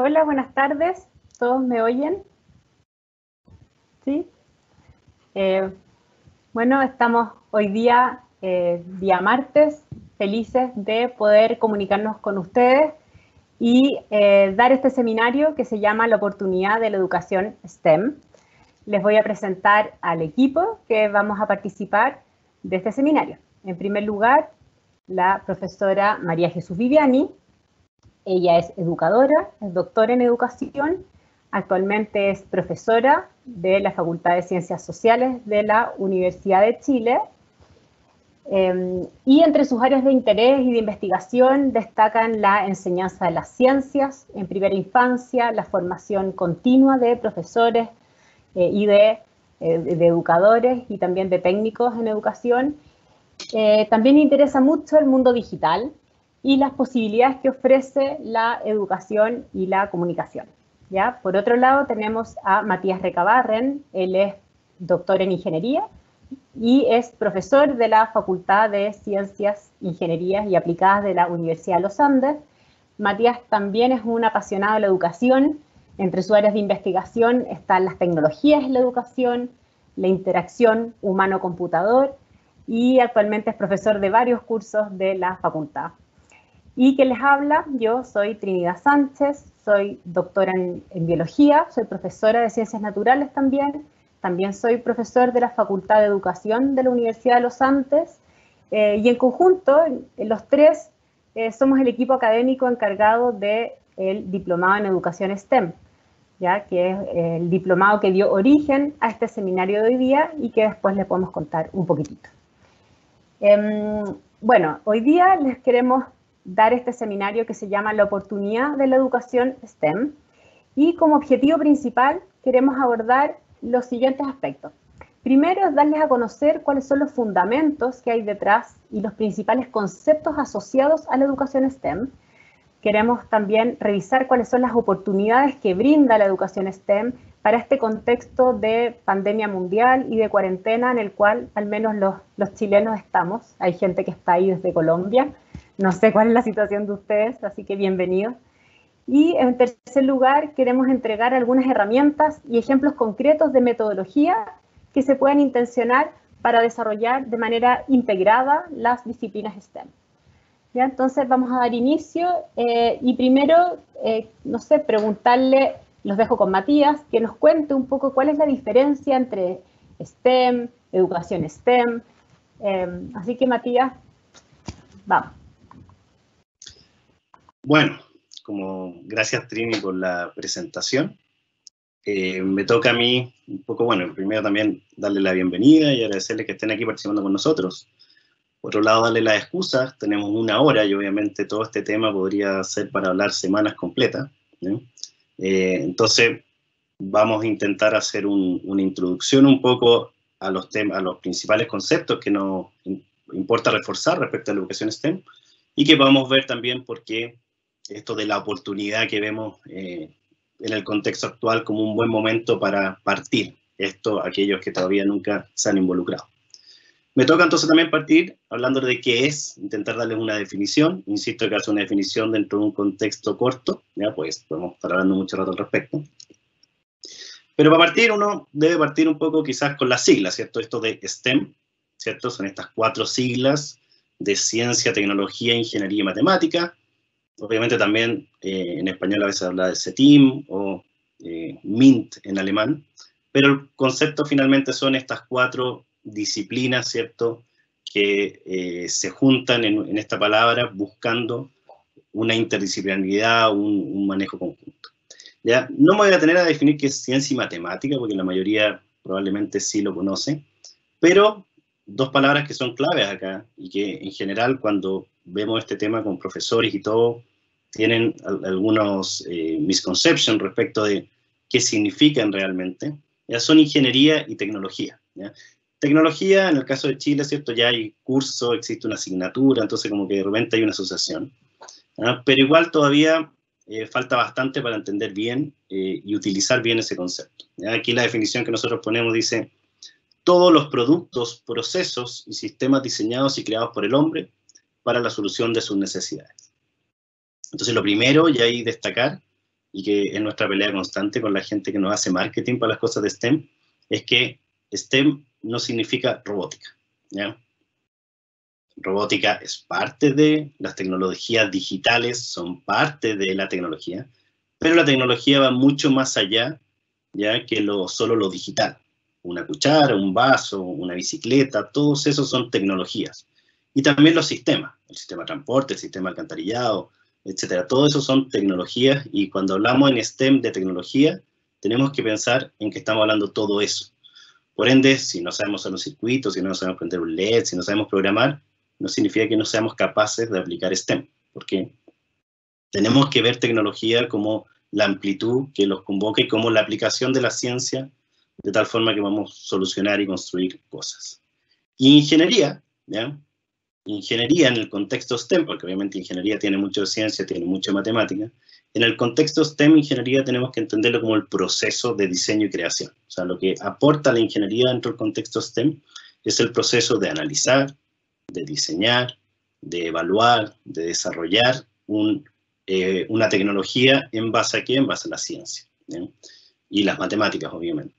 Hola, buenas tardes. ¿Todos me oyen? ¿Sí? Bueno, estamos hoy día, día martes, felices de poder comunicarnos con ustedes y dar este seminario que se llama La oportunidad de la educación STEM. Les voy a presentar al equipo que vamos a participar de este seminario. En primer lugar, la profesora María Jesús Viviani. Ella es educadora, es doctora en educación, actualmente es profesora de la Facultad de Ciencias Sociales de la Universidad de Chile. Y entre sus áreas de interés y de investigación destacan la enseñanza de las ciencias en primera infancia, la formación continua de profesores y de educadores y también de técnicos en educación. También interesa mucho el mundo digital y las posibilidades que ofrece la educación y la comunicación. ¿Ya? Por otro lado, tenemos a Matías Recabarren. Él es doctor en ingeniería y es profesor de la Facultad de Ciencias, Ingenierías y Aplicadas de la Universidad de los Andes. Matías también es un apasionado de la educación. Entre sus áreas de investigación están las tecnologías en la educación, la interacción humano-computador, y actualmente es profesor de varios cursos de la facultad. Y que les habla, yo soy Trinidad Sánchez, soy doctora en biología, soy profesora de ciencias naturales también soy profesor de la Facultad de Educación de la Universidad de los Andes, y en conjunto, los tres, somos el equipo académico encargado del diplomado en educación STEM, ¿ya? Que es el diplomado que dio origen a este seminario de hoy día y que después les podemos contar un poquitito. Bueno, hoy día les queremos dar este seminario que se llama La oportunidad de la educación STEM, y como objetivo principal queremos abordar los siguientes aspectos. Primero es darles a conocer cuáles son los fundamentos que hay detrás y los principales conceptos asociados a la educación STEM. Queremos también revisar cuáles son las oportunidades que brinda la educación STEM para este contexto de pandemia mundial y de cuarentena en el cual al menos los chilenos estamos. Hay gente que está ahí desde Colombia. No sé cuál es la situación de ustedes, así que bienvenidos. Y en tercer lugar, queremos entregar algunas herramientas y ejemplos concretos de metodología que se puedan intencionar para desarrollar de manera integrada las disciplinas STEM. ¿Ya? Entonces vamos a dar inicio y primero, no sé, preguntarle, los dejo con Matías, que nos cuente un poco cuál es la diferencia entre STEM, educación STEM. Así que Matías, vamos. Bueno, gracias Trini por la presentación. Me toca a mí un poco, bueno, primero también darle la bienvenida y agradecerles que estén aquí participando con nosotros. Por otro lado, darle las excusas, tenemos una hora y obviamente todo este tema podría ser para hablar semanas completas, ¿no? Entonces, vamos a intentar hacer una introducción un poco a los principales conceptos que nos importa reforzar respecto a la educación STEM y que vamos a ver también por qué esto de la oportunidad que vemos en el contexto actual como un buen momento para partir esto a aquellos que todavía nunca se han involucrado. Me toca entonces también partir hablando de qué es, intentar darles una definición. Insisto que hace una definición dentro de un contexto corto, ¿ya? Pues podemos estar hablando mucho rato al respecto. Pero para partir uno debe partir un poco quizás con las siglas, ¿cierto? Esto de STEM, ¿cierto? Son estas 4 siglas de ciencia, tecnología, ingeniería y matemática. Obviamente también en español a veces habla de CETIM o MINT en alemán, pero el concepto finalmente son estas 4 disciplinas, ¿cierto?, que se juntan en esta palabra buscando una interdisciplinaridad, un manejo conjunto. ¿Ya? No me voy a tener a definir qué es ciencia y matemática, porque la mayoría probablemente sí lo conoce, pero 2 palabras que son claves acá, y que en general cuando vemos este tema con profesores y todo, tienen algunos misconceptions respecto de qué significan realmente, ya son ingeniería y tecnología, ¿ya? Tecnología, en el caso de Chile, ¿cierto? Ya hay curso, existe una asignatura, entonces como que de repente hay una asociación, ¿ya? Pero igual todavía falta bastante para entender bien y utilizar bien ese concepto, ¿ya? Aquí la definición que nosotros ponemos dice: todos los productos, procesos y sistemas diseñados y creados por el hombre para la solución de sus necesidades. Entonces lo primero, y ahí destacar, y que es nuestra pelea constante con la gente que nos hace marketing para las cosas de STEM, es que STEM no significa robótica, ¿ya? Robótica es parte de las tecnologías digitales, son parte de la tecnología, pero la tecnología va mucho más allá, ya, que solo lo digital. Una cuchara, un vaso, una bicicleta, todos esos son tecnologías. Y también los sistemas, el sistema de transporte, el sistema de alcantarillado, etcétera. Todo eso son tecnologías, y cuando hablamos en STEM de tecnología, tenemos que pensar en que estamos hablando todo eso. Por ende, si no sabemos hacer un circuito, si no sabemos prender un LED, si no sabemos programar, no significa que no seamos capaces de aplicar STEM, porque tenemos que ver tecnología como la amplitud que los convoca y como la aplicación de la ciencia, de tal forma que vamos a solucionar y construir cosas. Y ingeniería, ¿ya? Ingeniería en el contexto STEM, porque obviamente ingeniería tiene mucho de ciencia, tiene mucho de matemática. En el contexto STEM, ingeniería tenemos que entenderlo como el proceso de diseño y creación. O sea, lo que aporta la ingeniería dentro del contexto STEM es el proceso de analizar, de diseñar, de evaluar, de desarrollar una tecnología en base a qué, en base a la ciencia, ¿sí? Y las matemáticas, obviamente.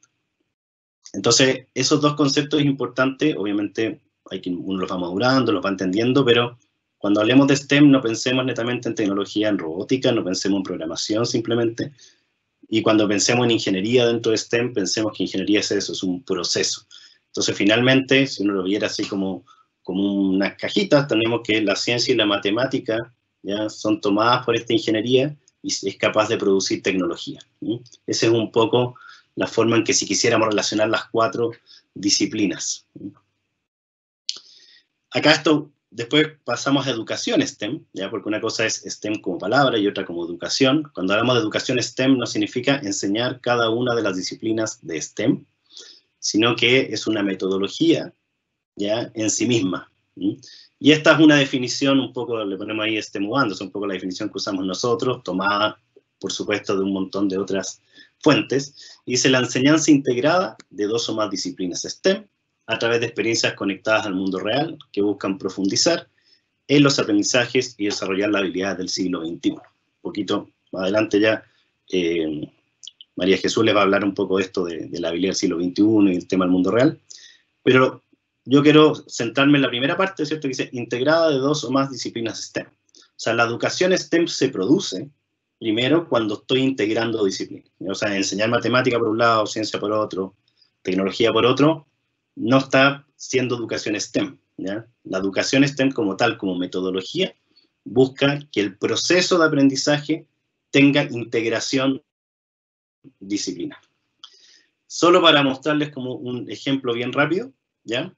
Entonces, esos dos conceptos es importante, obviamente uno los va madurando, los va entendiendo, pero cuando hablemos de STEM no pensemos netamente en tecnología, en robótica, no pensemos en programación simplemente, y cuando pensemos en ingeniería dentro de STEM, pensemos que ingeniería es eso, es un proceso. Entonces, finalmente, si uno lo viera así como unas cajitas, tenemos que la ciencia y la matemática, ¿ya?, son tomadas por esta ingeniería y es capaz de producir tecnología, ¿sí? Esa es un poco la forma en que si quisiéramos relacionar las cuatro disciplinas, ¿sí? Acá después pasamos a educación STEM, ¿ya? Porque una cosa es STEM como palabra y otra como educación. Cuando hablamos de educación STEM no significa enseñar cada una de las disciplinas de STEM, sino que es una metodología, ¿ya?, en sí misma, ¿sí? Y esta es una definición un poco, le ponemos ahí STEMUANDO, es un poco la definición que usamos nosotros, tomada, por supuesto, de un montón de otras fuentes, y dice la enseñanza integrada de dos o más disciplinas STEM, a través de experiencias conectadas al mundo real, que buscan profundizar en los aprendizajes y desarrollar las habilidades del siglo XXI. Un poquito más adelante ya, María Jesús les va a hablar un poco de esto de la habilidad del siglo XXI y el tema del mundo real, pero yo quiero centrarme en la primera parte, ¿cierto?, que dice integrada de dos o más disciplinas STEM. O sea, la educación STEM se produce primero cuando estoy integrando disciplinas. O sea, enseñar matemática por un lado, ciencia por otro, tecnología por otro, no está siendo educación STEM, ¿ya? La educación STEM como tal, como metodología, busca que el proceso de aprendizaje tenga integración disciplinar. Solo para mostrarles como un ejemplo bien rápido, ¿ya?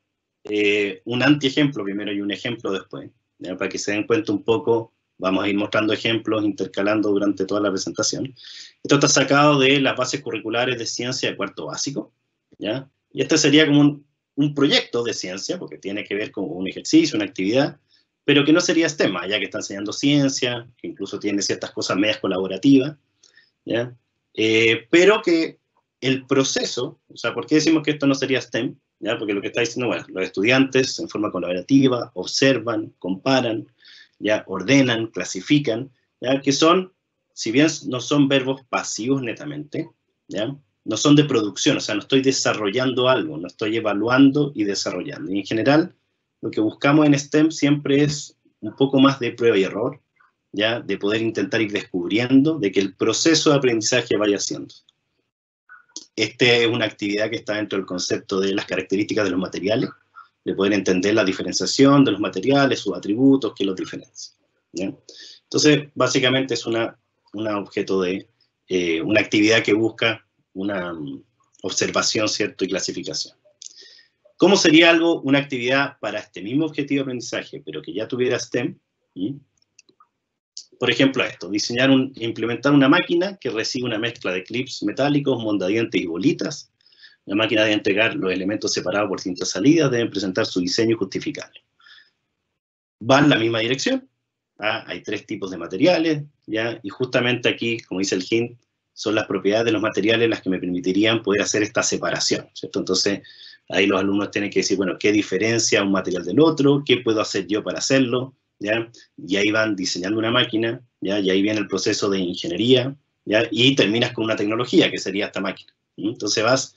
Un antiejemplo primero y un ejemplo después, ¿ya? Para que se den cuenta un poco, vamos a ir mostrando ejemplos, intercalando durante toda la presentación. Esto está sacado de las bases curriculares de ciencia de cuarto básico, ¿ya? Y este sería como un proyecto de ciencia, porque tiene que ver con un ejercicio, una actividad, pero que no sería STEM, ya que está enseñando ciencia, que incluso tiene ciertas cosas medias colaborativas, ¿ya? Pero que el proceso, o sea, ¿por qué decimos que esto no sería STEM? ¿Ya? Porque lo que está diciendo, bueno, los estudiantes en forma colaborativa observan, comparan, ¿ya?, ordenan, clasifican, ¿ya?, que son, si bien no son verbos pasivos netamente, ¿ya?, no son de producción, o sea, no estoy desarrollando algo, no estoy evaluando y desarrollando. Y en general, lo que buscamos en STEM siempre es un poco más de prueba y error, ¿ya?, de poder intentar ir descubriendo, de que el proceso de aprendizaje vaya haciendo. Esta es una actividad que está dentro del concepto de las características de los materiales, de poder entender la diferenciación de los materiales, sus atributos, qué los diferencia, ¿ya? Entonces, básicamente es un objeto de una actividad que busca una observación, ¿cierto?, y clasificación. ¿Cómo sería una actividad para este mismo objetivo de aprendizaje, pero que ya tuviera STEM? ¿Sí? Por ejemplo, implementar una máquina que recibe una mezcla de clips metálicos, mondadientes y bolitas. La máquina debe entregar los elementos separados por cintas salidas, deben presentar su diseño y justificarlo. Va en la misma dirección, ¿ah? Hay tres tipos de materiales, ¿ya? Y justamente aquí, como dice el hint, son las propiedades de los materiales las que me permitirían poder hacer esta separación, ¿cierto? Entonces, ahí los alumnos tienen que decir, bueno, ¿qué diferencia un material del otro? ¿Qué puedo hacer yo para hacerlo? ¿Ya? Y ahí van diseñando una máquina, ¿ya? Y ahí viene el proceso de ingeniería, ¿ya? Y terminas con una tecnología, que sería esta máquina. Entonces vas,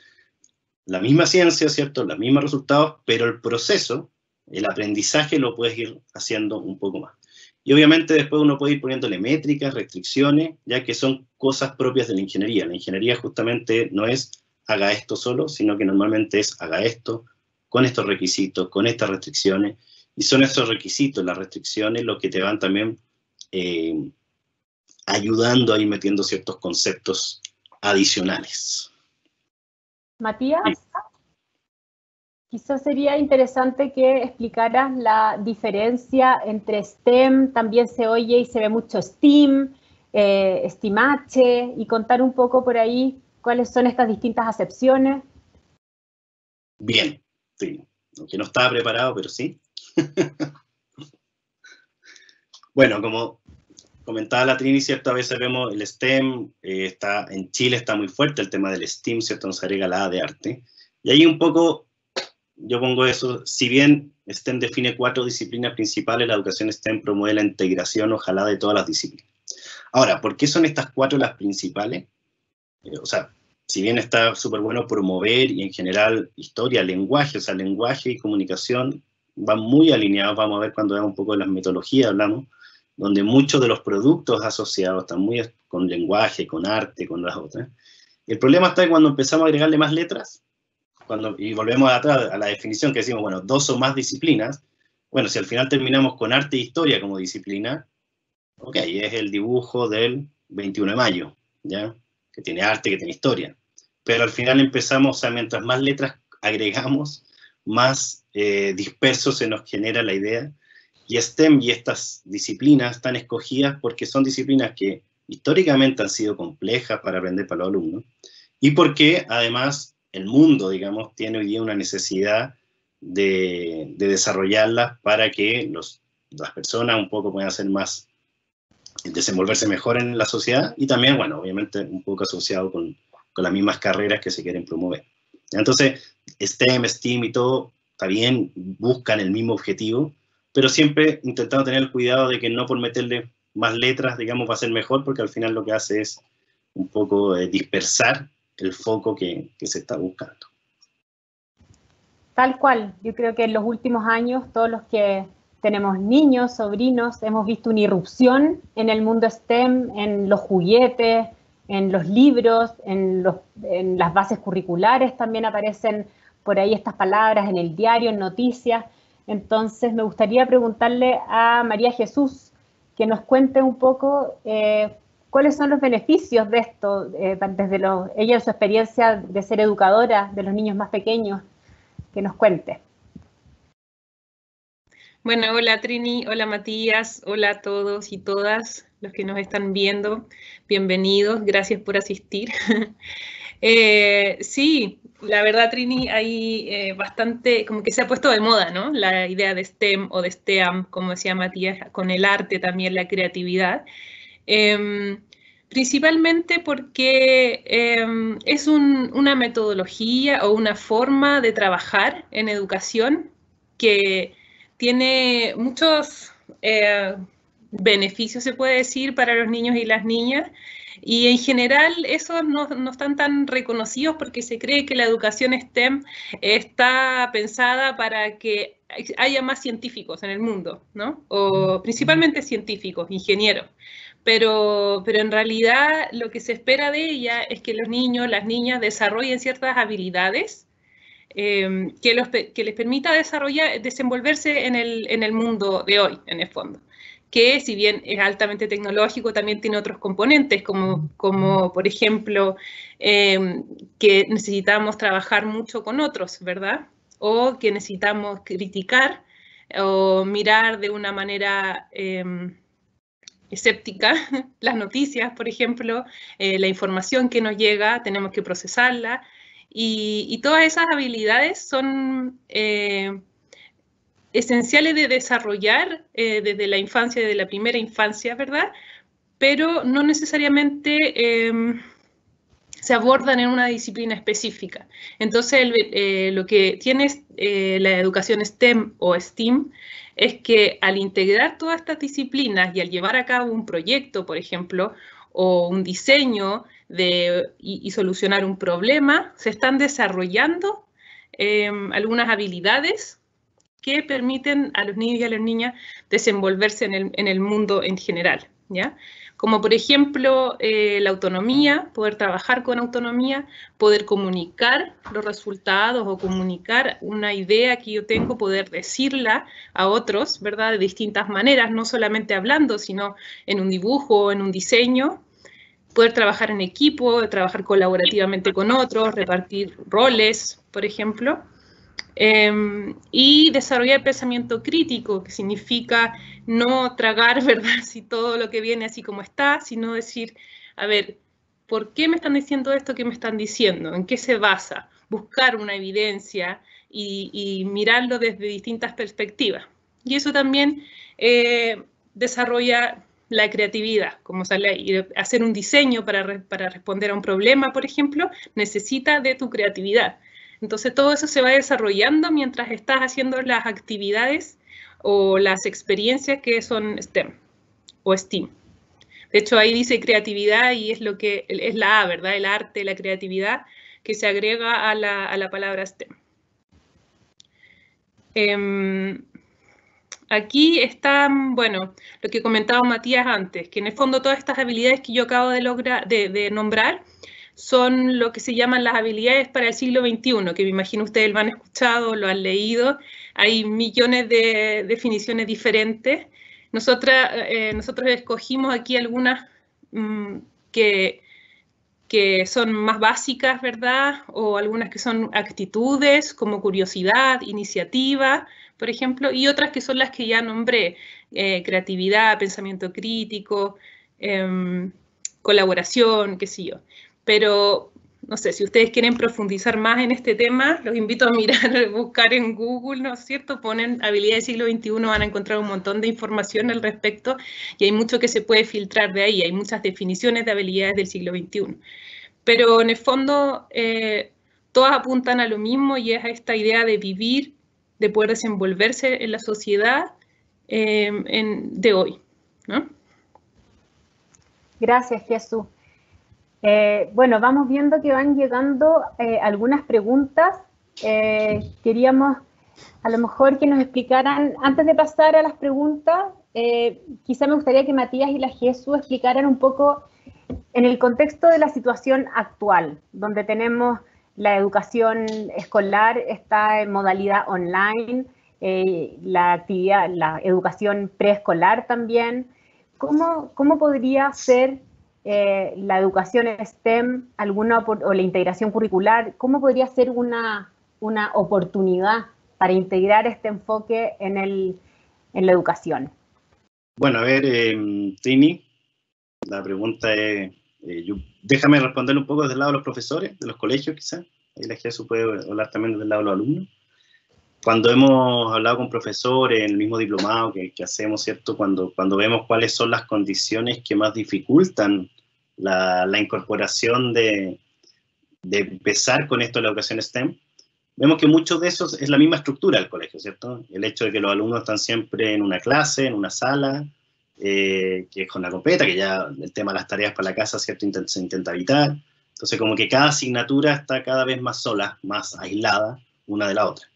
la misma ciencia, ¿cierto? Los mismos resultados, pero el proceso, el aprendizaje lo puedes ir haciendo un poco más. Y obviamente después uno puede ir poniéndole métricas, restricciones, ya que son cosas propias de la ingeniería. La ingeniería justamente no es haga esto solo, sino que normalmente es haga esto, con estos requisitos, con estas restricciones, y son esos requisitos, las restricciones, lo que te van también ayudando a ir metiendo ciertos conceptos adicionales. Matías, quizás sería interesante que explicaras la diferencia entre STEM, también se oye y se ve mucho STEAM, STEAMH, y contar un poco por ahí cuáles son estas distintas acepciones. Bien, sí, aunque no estaba preparado, pero sí. Bueno, como comentaba la Trini, ¿cierto? A veces vemos el STEM, en Chile está muy fuerte el tema del STEAM, ¿cierto? Nos agrega la A de arte. Y ahí un poco, yo pongo eso, si bien STEM define 4 disciplinas principales, la educación STEM promueve la integración, ojalá, de todas las disciplinas. Ahora, ¿por qué son estas 4 las principales? O sea, si bien está súper bueno promover y en general historia, lenguaje, o sea, lenguaje y comunicación van muy alineados, vamos a ver cuando veamos un poco de las metodologías, hablamos, donde muchos de los productos asociados están muy con lenguaje, con arte, con las otras. El problema está cuando empezamos a agregarle más letras, y volvemos atrás a la definición que decimos, bueno, 2 o más disciplinas, bueno, si al final terminamos con arte e historia como disciplina, ok, es el dibujo del 21 de mayo, ¿ya? Que tiene arte, que tiene historia. Pero al final empezamos, o sea, mientras más letras agregamos, más disperso se nos genera la idea. Y STEM y estas disciplinas están escogidas porque son disciplinas que históricamente han sido complejas para aprender para los alumnos, y porque además el mundo, digamos, tiene hoy día una necesidad de desarrollarlas para que las personas un poco puedan hacer más, desenvolverse mejor en la sociedad, y también, bueno, obviamente un poco asociado con las mismas carreras que se quieren promover. Entonces, STEM, STEAM y todo, está bien, buscan el mismo objetivo, pero siempre intentando tener el cuidado de que no por meterle más letras, digamos, va a ser mejor, porque al final lo que hace es un poco dispersar el foco que se está buscando. Tal cual, yo creo que en los últimos años todos los que tenemos niños, sobrinos, hemos visto una irrupción en el mundo STEM, en los juguetes, en los libros, en las bases curriculares también aparecen por ahí estas palabras, en el diario, en noticias. Entonces me gustaría preguntarle a María Jesús que nos cuente un poco cuáles son los beneficios de esto, desde ella en su experiencia de ser educadora de los niños más pequeños, que nos cuente. Bueno, hola Trini, hola Matías, hola a todos y todas los que nos están viendo. Bienvenidos, gracias por asistir. Sí, la verdad Trini, hay bastante, como que se ha puesto de moda, ¿no? La idea de STEM o de STEAM, como decía Matías, con el arte también, la creatividad. Principalmente porque es una metodología o una forma de trabajar en educación que tiene muchos beneficios, se puede decir, para los niños y las niñas, y en general esos no están tan reconocidos porque se cree que la educación STEM está pensada para que haya más científicos en el mundo, ¿no? O principalmente científicos, ingenieros. Pero en realidad lo que se espera de ella es que los niños, las niñas desarrollen ciertas habilidades que les permita desenvolverse en el mundo de hoy, en el fondo. Que si bien es altamente tecnológico, también tiene otros componentes, como por ejemplo, que necesitamos trabajar mucho con otros, ¿verdad? O que necesitamos criticar o mirar de una manera escéptica las noticias, por ejemplo, la información que nos llega, tenemos que procesarla, y todas esas habilidades son esenciales de desarrollar desde la infancia, desde la primera infancia, ¿verdad? Pero no necesariamente se abordan en una disciplina específica. Entonces, lo que tiene la educación STEM o STEAM es que al integrar todas estas disciplinas y al llevar a cabo un proyecto, por ejemplo, o un diseño y solucionar un problema, se están desarrollando algunas habilidades que permiten a los niños y a las niñas desenvolverse en el mundo en general, ¿ya? Como por ejemplo la autonomía, poder trabajar con autonomía, poder comunicar los resultados o comunicar una idea que yo tengo, poder decirla a otros, ¿verdad? De distintas maneras, no solamente hablando, sino en un dibujo o en un diseño. Poder trabajar en equipo, trabajar colaborativamente con otros, repartir roles, por ejemplo. Y desarrollar pensamiento crítico, que significa no tragar, ¿verdad?, si todo lo que viene así como está, sino decir, a ver, ¿por qué me están diciendo esto que me están diciendo? ¿En qué se basa? Buscar una evidencia y mirarlo desde distintas perspectivas. Y eso también desarrolla la creatividad, como sale ahí. Hacer un diseño para responder a un problema, por ejemplo, necesita de tu creatividad. Entonces todo eso se va desarrollando mientras estás haciendo las actividades o las experiencias que son STEM o STEAM. De hecho ahí dice creatividad y es lo que es la A, ¿verdad? El arte, la creatividad que se agrega a la palabra STEM. Aquí está, bueno, lo que comentaba Matías antes, que en el fondo todas estas habilidades que yo acabo de nombrar son lo que se llaman las habilidades para el siglo XXI, que me imagino ustedes lo han escuchado, lo han leído. Hay millones de definiciones diferentes. Nosotros escogimos aquí algunas que son más básicas, ¿verdad? O algunas que son actitudes, como curiosidad, iniciativa, por ejemplo, y otras que son las que ya nombré, creatividad, pensamiento crítico, colaboración, qué sé yo. Pero, no sé, si ustedes quieren profundizar más en este tema, los invito a mirar, buscar en Google, ¿no es cierto? Ponen habilidades del siglo XXI, van a encontrar un montón de información al respecto y hay mucho que se puede filtrar de ahí, hay muchas definiciones de habilidades del siglo XXI. Pero en el fondo, todas apuntan a lo mismo y es a esta idea de vivir, de poder desenvolverse en la sociedad de hoy, ¿no? Gracias, Jesús. Bueno, vamos viendo que van llegando algunas preguntas. Queríamos a lo mejor que nos explicaran, antes de pasar a las preguntas, quizá me gustaría que Matías y la Jesús explicaran un poco en el contexto de la situación actual, donde tenemos la educación escolar está en modalidad online, la educación preescolar también. ¿Cómo podría ser la educación STEM, o la integración curricular, cómo podría ser una oportunidad para integrar este enfoque en la educación? Bueno, a ver, Trini, la pregunta es, déjame responder un poco desde el lado de los profesores, de los colegios quizás, ahí la Jesús puede hablar también desde el lado de los alumnos. Cuando hemos hablado con profesores en el mismo diplomado que hacemos, ¿cierto? Cuando vemos cuáles son las condiciones que más dificultan la incorporación de empezar con esto de la educación STEM, vemos que muchos de esos es la misma estructura del colegio, ¿cierto? El hecho de que los alumnos están siempre en una clase, en una sala, que es con la completa, que ya el tema de las tareas para la casa, ¿cierto? Se intenta evitar. Entonces, como que cada asignatura está cada vez más sola, más aislada una de la otra.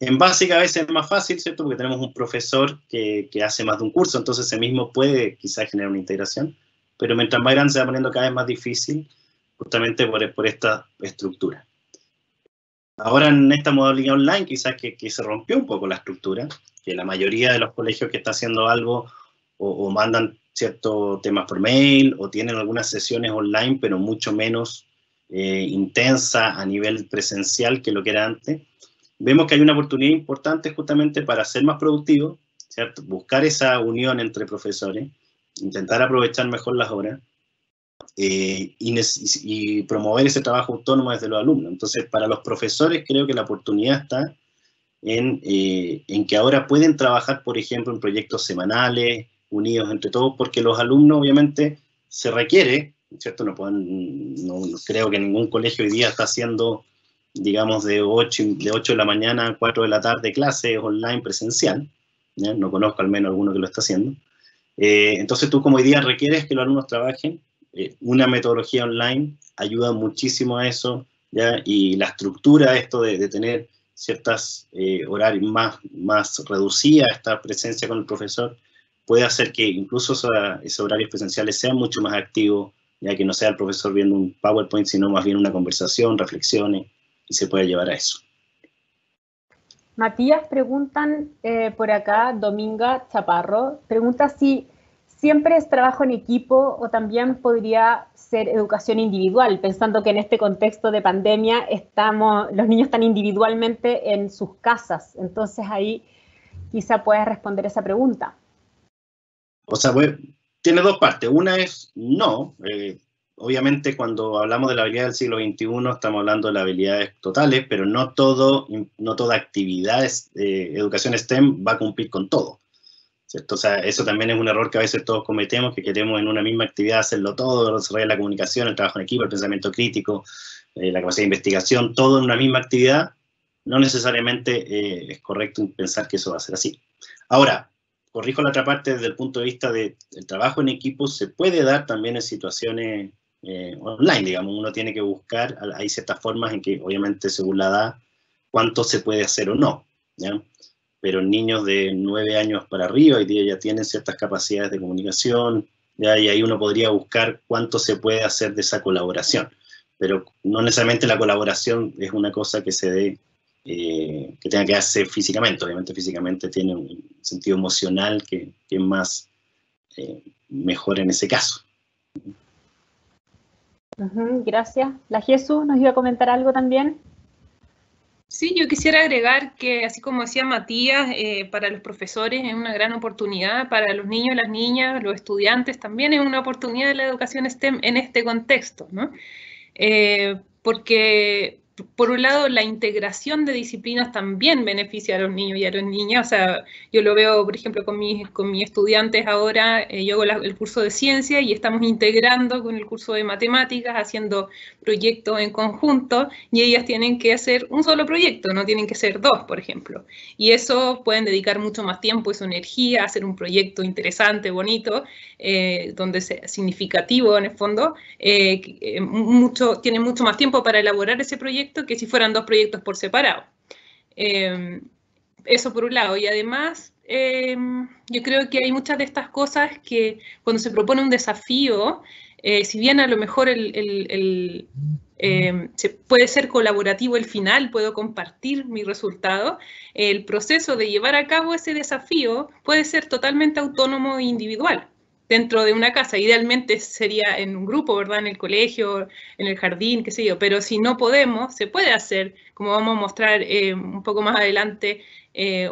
En básica a veces es más fácil, ¿cierto? Porque tenemos un profesor que hace más de un curso, entonces ese mismo puede quizás generar una integración, pero mientras más grande se va poniendo cada vez más difícil, justamente por esta estructura. Ahora en esta modalidad online quizás que se rompió un poco la estructura, que la mayoría de los colegios que está haciendo algo o mandan ciertos temas por mail o tienen algunas sesiones online, pero mucho menos intensa a nivel presencial que lo que era antes. Vemos que hay una oportunidad importante justamente para ser más productivo, ¿cierto? Buscar esa unión entre profesores, intentar aprovechar mejor las horas y promover ese trabajo autónomo desde los alumnos. Entonces, para los profesores creo que la oportunidad está en que ahora pueden trabajar, por ejemplo, en proyectos semanales, unidos entre todos, porque los alumnos obviamente se requiere ¿cierto? No creo que ningún colegio hoy día está haciendo, digamos, de 8 de la mañana a 4 de la tarde clases online presencial, ¿ya? No conozco al menos alguno que lo está haciendo. Entonces tú como hoy día requieres que los alumnos trabajen, una metodología online ayuda muchísimo a eso, ¿ya? Y la estructura, esto de tener ciertas horarios más reducida esta presencia con el profesor, puede hacer que incluso esos horarios presenciales sean mucho más activos, ya que no sea el profesor viendo un PowerPoint, sino más bien una conversación, reflexiones, y se puede llevar a eso. Matías, preguntan por acá, Dominga Chaparro, pregunta si siempre es trabajo en equipo o también podría ser educación individual, pensando que en este contexto de pandemia los niños están individualmente en sus casas. Entonces ahí quizá puedes responder esa pregunta. O sea, tiene dos partes. Una es no. Obviamente cuando hablamos de la habilidad del siglo XXI estamos hablando de las habilidades totales, pero no toda actividad educación STEM va a cumplir con todo, ¿cierto? O sea, eso también es un error que a veces todos cometemos, que queremos en una misma actividad hacerlo todo, desarrollar la comunicación, el trabajo en equipo, el pensamiento crítico, la capacidad de investigación, todo en una misma actividad. No necesariamente es correcto pensar que eso va a ser así. Ahora, corrijo la otra parte desde el punto de vista del trabajo en equipo, se puede dar también en situaciones online, digamos. Uno tiene que buscar, hay ciertas formas en que, obviamente, según la edad, cuánto se puede hacer o no, ¿ya? Pero niños de 9 años para arriba hoy día ya tienen ciertas capacidades de comunicación, ¿ya? Y ahí uno podría buscar cuánto se puede hacer de esa colaboración. Pero no necesariamente la colaboración es una cosa que se dé, que tenga que hacer físicamente. Obviamente físicamente tiene un sentido emocional que es más mejor en ese caso. Gracias. La Jesús nos iba a comentar algo también. Sí, yo quisiera agregar que, así como decía Matías, para los profesores es una gran oportunidad, para los niños, las niñas, los estudiantes también es una oportunidad de la educación STEM en este contexto, ¿no? Porque, por un lado, la integración de disciplinas también beneficia a los niños y a las niñas. O sea, yo lo veo, por ejemplo, con mis estudiantes ahora, yo hago el curso de ciencia y estamos integrando con el curso de matemáticas, haciendo proyectos en conjunto, y ellas tienen que hacer un solo proyecto, no tienen que ser dos, por ejemplo. Y eso pueden dedicar mucho más tiempo y su energía a hacer un proyecto interesante, bonito, donde sea significativo en el fondo, tienen mucho más tiempo para elaborar ese proyecto que si fueran dos proyectos por separado. Eso por un lado. Y además, yo creo que hay muchas de estas cosas que cuando se propone un desafío, si bien a lo mejor puede ser colaborativo el final, puedo compartir mi resultado, el proceso de llevar a cabo ese desafío puede ser totalmente autónomo e individual dentro de una casa. Idealmente sería en un grupo, ¿verdad? En el colegio, en el jardín, qué sé yo, pero si no podemos, se puede hacer, como vamos a mostrar un poco más adelante,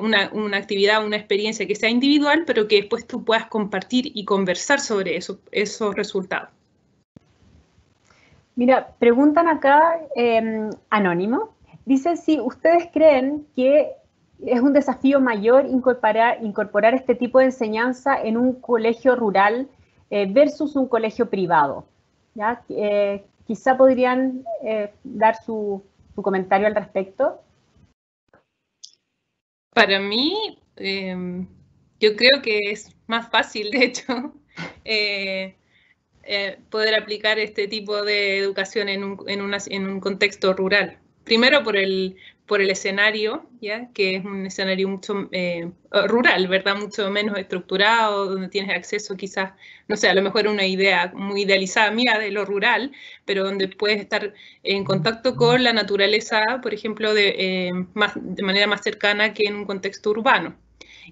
una actividad, una experiencia que sea individual, pero que después tú puedas compartir y conversar sobre esos resultados. Mira, preguntan acá, anónimo, dicen si ustedes creen que es un desafío mayor incorporar este tipo de enseñanza en un colegio rural versus un colegio privado, ¿ya? Quizá podrían dar su comentario al respecto. Para mí, yo creo que es más fácil, de hecho, poder aplicar este tipo de educación en un contexto rural. Primero por el escenario, ¿ya? Que es un escenario mucho rural, ¿verdad? Mucho menos estructurado, donde tienes acceso quizás, no sé, a lo mejor una idea muy idealizada mía de lo rural, pero donde puedes estar en contacto con la naturaleza, por ejemplo, de manera más cercana que en un contexto urbano.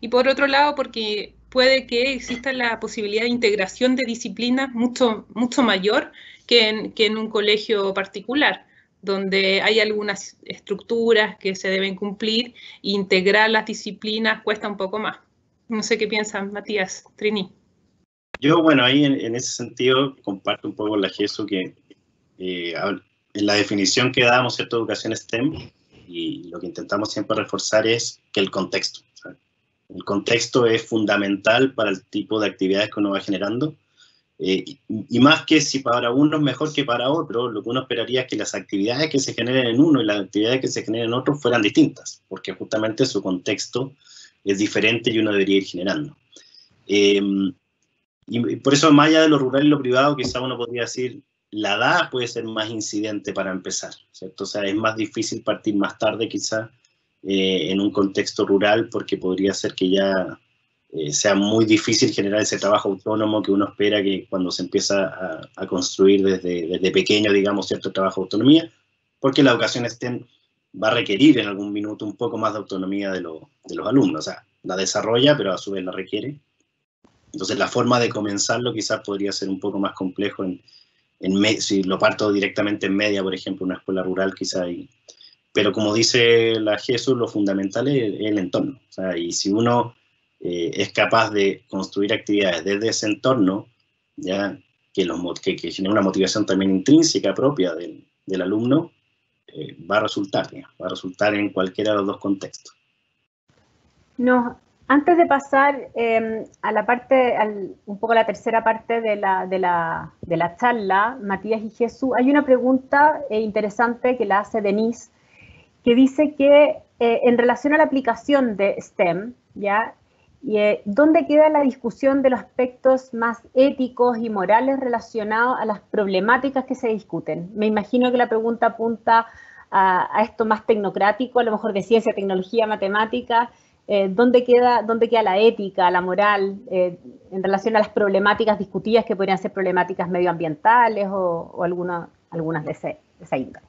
Y por otro lado, porque puede que exista la posibilidad de integración de disciplinas mucho mayor que en un colegio particular, donde hay algunas estructuras que se deben cumplir, e integrar las disciplinas cuesta un poco más. No sé qué piensan, Matías, Trini. Yo, bueno, ahí en ese sentido comparto un poco con la Jesús que en la definición que damos, ¿cierto?, educación STEM, y lo que intentamos siempre reforzar es que el contexto. El contexto es fundamental para el tipo de actividades que uno va generando, Y más que si para uno es mejor que para otro, lo que uno esperaría es que las actividades que se generen en uno y las actividades que se generen en otro fueran distintas, porque justamente su contexto es diferente y uno debería ir generando. Y por eso, más allá de lo rural y lo privado, quizá uno podría decir, la edad puede ser más incidente para empezar, ¿cierto? O sea, es más difícil partir más tarde quizá en un contexto rural, porque podría ser que ya sea muy difícil generar ese trabajo autónomo que uno espera que cuando se empieza a construir desde pequeño, digamos, cierto trabajo de autonomía, porque la educación STEM va a requerir en algún minuto un poco más de autonomía de los alumnos, o sea, la desarrolla, pero a su vez la requiere. Entonces la forma de comenzarlo quizás podría ser un poco más complejo si lo parto directamente en media, por ejemplo, una escuela rural quizás, pero como dice la Jesús, lo fundamental es el entorno, o sea, y si uno es capaz de construir actividades desde ese entorno, ya que genera una motivación también intrínseca propia del alumno, va a resultar en cualquiera de los dos contextos. No, antes de pasar a la parte, un poco la tercera parte de la charla, Matías y Jesús, hay una pregunta interesante que la hace Denise, que dice que en relación a la aplicación de STEM, ¿ya? ¿Dónde queda la discusión de los aspectos más éticos y morales relacionados a las problemáticas que se discuten? Me imagino que la pregunta apunta a esto más tecnocrático, a lo mejor de ciencia, tecnología, matemática. ¿Dónde queda la ética, la moral, en relación a las problemáticas discutidas que podrían ser problemáticas medioambientales o algunas de esa índole?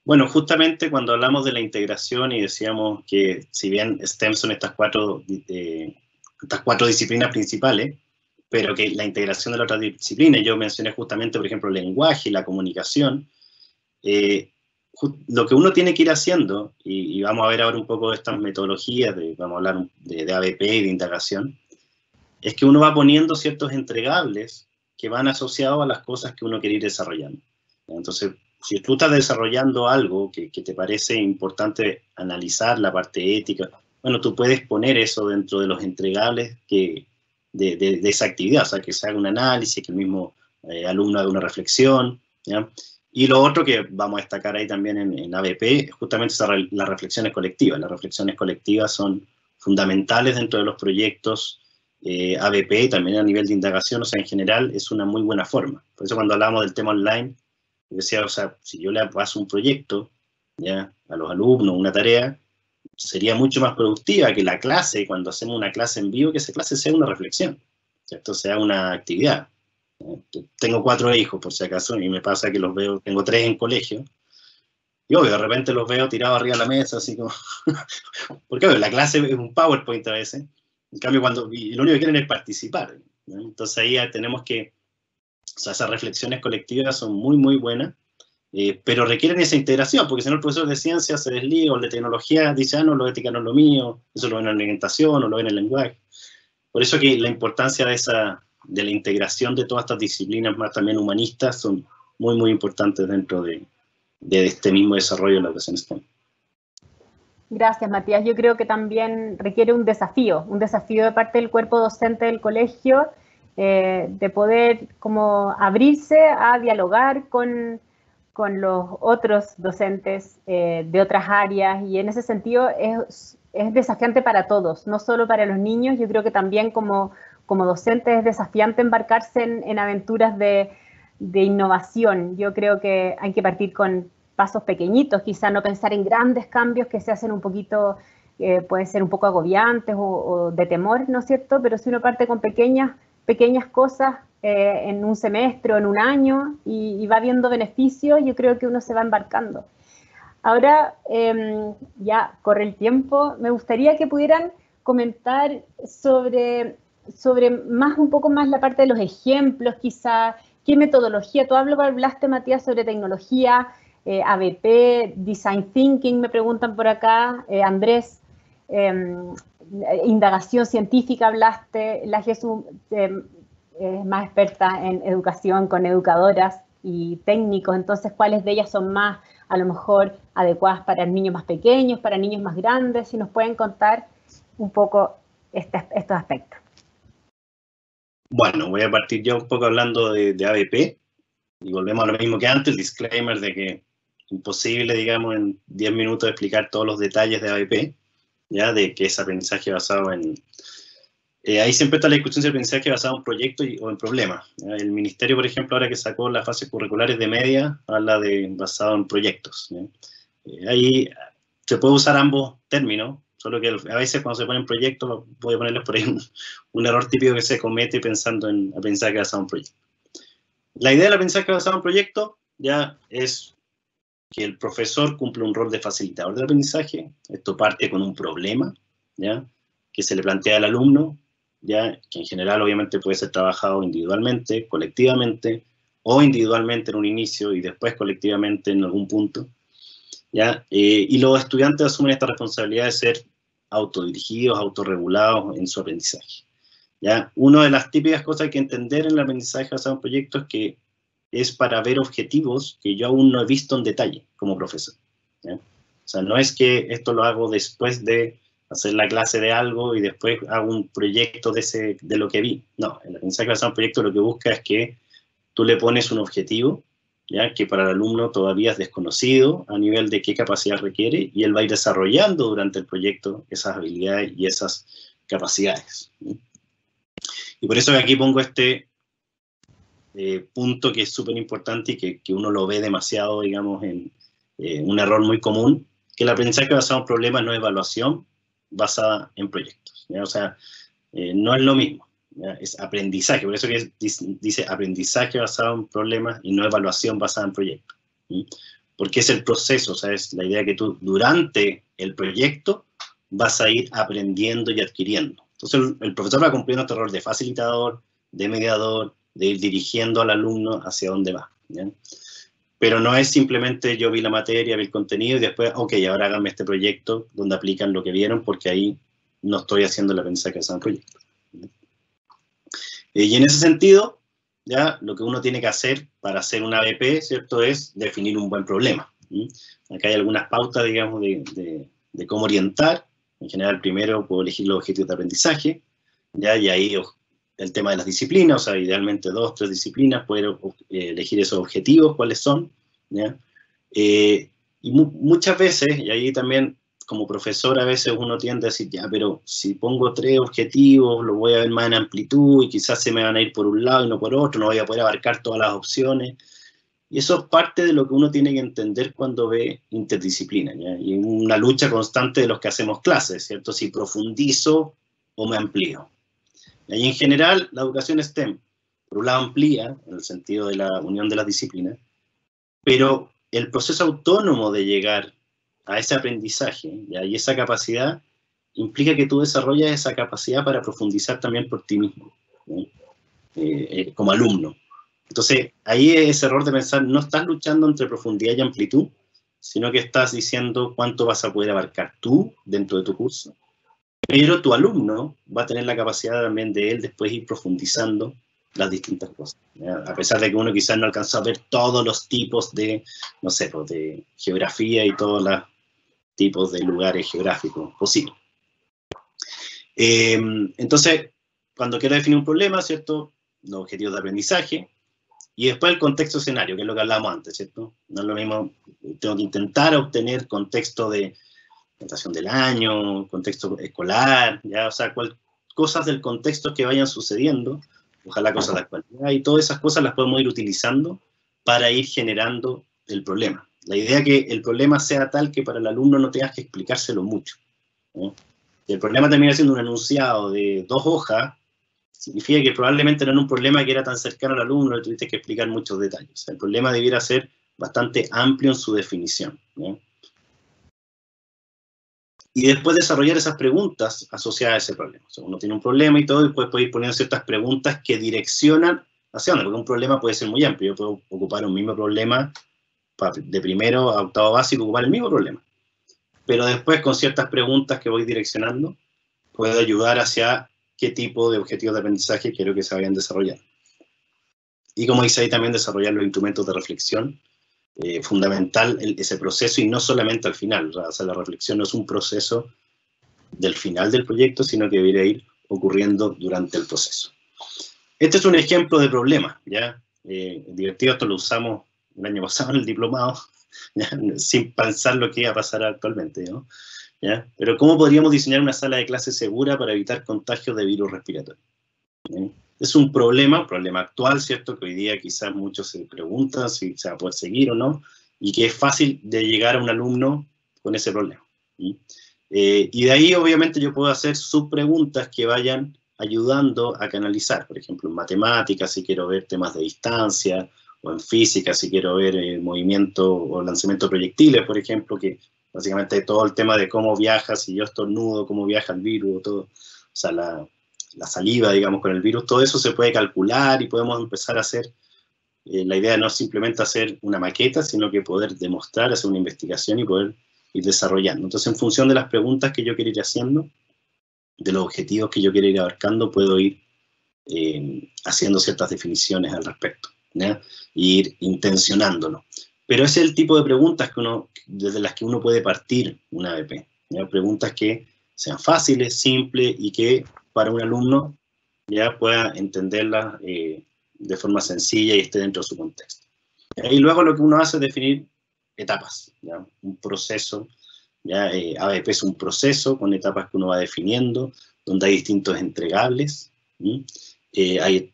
Bueno, justamente cuando hablamos de la integración y decíamos que si bien STEM son estas cuatro disciplinas principales, pero que la integración de las otras disciplinas, yo mencioné justamente, por ejemplo, el lenguaje y la comunicación, lo que uno tiene que ir haciendo, y vamos a ver ahora un poco de estas metodologías, vamos a hablar de ABP y de indagación, es que uno va poniendo ciertos entregables que van asociados a las cosas que uno quiere ir desarrollando. Entonces, si tú estás desarrollando algo que te parece importante analizar la parte ética, bueno, tú puedes poner eso dentro de los entregables de esa actividad, o sea, que se haga un análisis, que el mismo alumno haga una reflexión, ¿ya? Y lo otro que vamos a destacar ahí también en ABP, justamente las reflexiones colectivas. Las reflexiones colectivas son fundamentales dentro de los proyectos ABP, también a nivel de indagación, o sea, en general es una muy buena forma. Por eso cuando hablamos del tema online, yo decía, o sea, si yo le paso un proyecto, ¿ya?, a los alumnos, una tarea, sería mucho más productiva que la clase, cuando hacemos una clase en vivo, que esa clase sea una reflexión, ¿cierto? Sea una actividad. Tengo 4 hijos, por si acaso, y me pasa que los veo, tengo 3 en colegio, y obvio, de repente los veo tirados arriba de la mesa, así como... Porque obvio, la clase es un PowerPoint a veces, en cambio, y lo único que quieren es participar, ¿no? Entonces ahí ya tenemos que... O sea, esas reflexiones colectivas son muy, muy buenas, pero requieren esa integración, porque si no el profesor de ciencia se desliga, o el de tecnología dice, ah, no, lo ética no es lo mío, eso lo ven en la orientación, o lo ven en el lenguaje. Por eso que la importancia de la integración de todas estas disciplinas más también humanistas son muy, muy importantes dentro de este mismo desarrollo de la educación STEM. Gracias, Matías. Yo creo que también requiere un desafío de parte del cuerpo docente del colegio, de poder como abrirse a dialogar con los otros docentes de otras áreas, y en ese sentido es desafiante para todos, no solo para los niños. Yo creo que también como docente es desafiante embarcarse en aventuras de innovación. Yo creo que hay que partir con pasos pequeñitos, quizá no pensar en grandes cambios que se hacen un poquito, pueden ser un poco agobiantes o de temor, ¿no es cierto? Pero si uno parte con pequeñas cosas en un semestre o en un año y va viendo beneficios, yo creo que uno se va embarcando. Ahora, ya corre el tiempo, me gustaría que pudieran comentar sobre un poco más la parte de los ejemplos, quizá, qué metodología. Tú hablaste, Matías, sobre tecnología, ABP, Design Thinking, me preguntan por acá, Andrés, indagación científica hablaste, la Jesús es más experta en educación con educadoras y técnicos, entonces, ¿cuáles de ellas son más, a lo mejor, adecuadas para niños más pequeños, para niños más grandes? Si nos pueden contar un poco estos aspectos. Bueno, voy a partir ya un poco hablando de ABP, y volvemos a lo mismo que antes, el disclaimer de que imposible, digamos, en 10 minutos explicar todos los detalles de ABP, ya, de que es aprendizaje basado en... ahí siempre está la discusión de aprendizaje basado en proyectos o en problemas. ¿Ya? El ministerio, por ejemplo, ahora que sacó las fases curriculares de media, habla de basado en proyectos. Ahí se puede usar ambos términos, solo que a veces cuando se ponen proyectos, voy a ponerles por ahí un error típico que se comete pensando en aprendizaje basado en proyectos. La idea del aprendizaje basado en proyectos ya es que el profesor cumple un rol de facilitador del aprendizaje. Esto parte con un problema, ¿ya?, que se le plantea al alumno, ¿ya?, que en general obviamente puede ser trabajado individualmente, colectivamente, o individualmente en un inicio y después colectivamente en algún punto, ¿ya? Y los estudiantes asumen esta responsabilidad de ser autodirigidos, autorregulados en su aprendizaje, ¿ya? Una de las típicas cosas que hay que entender en el aprendizaje basado en proyectos es que es para ver objetivos que yo aún no he visto en detalle como profesor, ¿ya? O sea, no es que esto lo hago después de hacer la clase de algo y después hago un proyecto de lo que vi. No, el aprendizaje basado en proyectos lo que busca es que tú le pones un objetivo, ¿ya?, que para el alumno todavía es desconocido a nivel de qué capacidad requiere, y él va a ir desarrollando durante el proyecto esas habilidades y esas capacidades, ¿sí? Y por eso aquí pongo este punto que es súper importante y que uno lo ve demasiado, digamos, en un error muy común, que el aprendizaje basado en problemas no es evaluación basada en proyectos, ¿ya? O sea, no es lo mismo, ¿ya? Es aprendizaje, por eso que dice aprendizaje basado en problemas y no evaluación basada en proyectos, ¿sí? Porque es el proceso, o sea, es la idea que tú durante el proyecto vas a ir aprendiendo y adquiriendo. Entonces el profesor va cumpliendo este rol de facilitador, de mediador, de ir dirigiendo al alumno hacia dónde va, ¿ya? Pero no es simplemente yo vi la materia, vi el contenido y después, ok, ahora háganme este proyecto donde aplican lo que vieron, porque ahí no estoy haciendo el aprendizaje basado en proyectos. Y en ese sentido, ya lo que uno tiene que hacer para hacer un ABP, ¿cierto?, es definir un buen problema. Acá hay algunas pautas, digamos, de cómo orientar. En general, primero puedo elegir los objetivos de aprendizaje, ¿ya? Y ahí el tema de las disciplinas, o sea, idealmente 2 o 3 disciplinas, poder elegir esos objetivos, cuáles son, ¿ya? Y muchas veces, y ahí también como profesor a veces uno tiende a decir, ya, pero si pongo 3 objetivos, lo voy a ver más en amplitud, y quizás se me van a ir por un lado y no por otro, no voy a poder abarcar todas las opciones. Y eso es parte de lo que uno tiene que entender cuando ve interdisciplina, ¿ya? Y una lucha constante de los que hacemos clases, ¿cierto? Si profundizo o me amplío. Y en general, la educación STEM, por un lado, amplía, en el sentido de la unión de las disciplinas, pero el proceso autónomo de llegar a ese aprendizaje, ¿ya?, y esa capacidad, implica que tú desarrollas esa capacidad para profundizar también por ti mismo, ¿no? Como alumno. Entonces, ahí es ese error de pensar, no estás luchando entre profundidad y amplitud, sino que estás diciendo cuánto vas a poder abarcar tú dentro de tu curso. Pero tu alumno va a tener la capacidad también de él después ir profundizando las distintas cosas, ¿ya? A pesar de que uno quizás no alcanzó a ver todos los tipos de, no sé, pues de geografía y todos los tipos de lugares geográficos posibles. Entonces, cuando quiero definir un problema, ¿cierto?, los objetivos de aprendizaje, y después el contexto escenario, que es lo que hablamos antes, ¿cierto? No es lo mismo, tengo que intentar obtener contexto de presentación del año, contexto escolar, ¿ya? O sea, cosas del contexto que vayan sucediendo, ojalá cosas de actualidad, y todas esas cosas las podemos ir utilizando para ir generando el problema. La idea es que el problema sea tal que para el alumno no tengas que explicárselo mucho, ¿no? Si el problema termina siendo un enunciado de 2 hojas, significa que probablemente no era un problema que era tan cercano al alumno, le tuviste que explicar muchos detalles. O sea, el problema debiera ser bastante amplio en su definición, ¿no? Y después desarrollar esas preguntas asociadas a ese problema. O sea, uno tiene un problema y todo, y después puede ir poniendo ciertas preguntas que direccionan hacia dónde, porque un problema puede ser muy amplio. Yo puedo ocupar un mismo problema de primero a octavo básico, ocupar el mismo problema. Pero después, con ciertas preguntas que voy direccionando, puedo ayudar hacia qué tipo de objetivos de aprendizaje quiero que se vayan desarrollando. Y como dice ahí, también desarrollar los instrumentos de reflexión, fundamental ese proceso, y no solamente al final. O sea, la reflexión no es un proceso del final del proyecto, sino que debería ir ocurriendo durante el proceso. Este es un ejemplo de problema, ¿ya? Divertido, esto lo usamos el año pasado en el diplomado, ¿ya? Sin pensar lo que iba a pasar actualmente, ¿no? ¿Ya? Pero ¿cómo podríamos diseñar una sala de clase segura para evitar contagios de virus respiratorios? ¿Sí? Es un problema actual, ¿cierto? Que hoy día quizás muchos se preguntan si se va a poder seguir o no, y que es fácil de llegar a un alumno con ese problema. ¿Sí? Y de ahí, obviamente, yo puedo hacer subpreguntas que vayan ayudando a canalizar. Por ejemplo, en matemáticas, si quiero ver temas de distancia, o en física, si quiero ver movimiento o lanzamiento de proyectiles, por ejemplo, que básicamente todo el tema de cómo viaja, si yo estornudo, cómo viaja el virus, todo, o sea, la saliva, digamos, con el virus, todo eso se puede calcular y podemos empezar a hacer, la idea no es simplemente hacer una maqueta, sino que poder demostrar, hacer una investigación y poder ir desarrollando. Entonces, en función de las preguntas que yo quiero ir haciendo, de los objetivos que yo quiero ir abarcando, puedo ir haciendo ciertas definiciones al respecto, ¿ya? Y ir intencionándolo. Pero ese es el tipo de preguntas que desde las que uno puede partir una ABP, ¿ya? Preguntas que sean fáciles, simples y que para un alumno ya pueda entenderlas de forma sencilla y esté dentro de su contexto. Y luego lo que uno hace es definir etapas, ¿ya? Un proceso, ¿ya? ABP es un proceso con etapas que uno va definiendo, donde hay distintos entregables, hay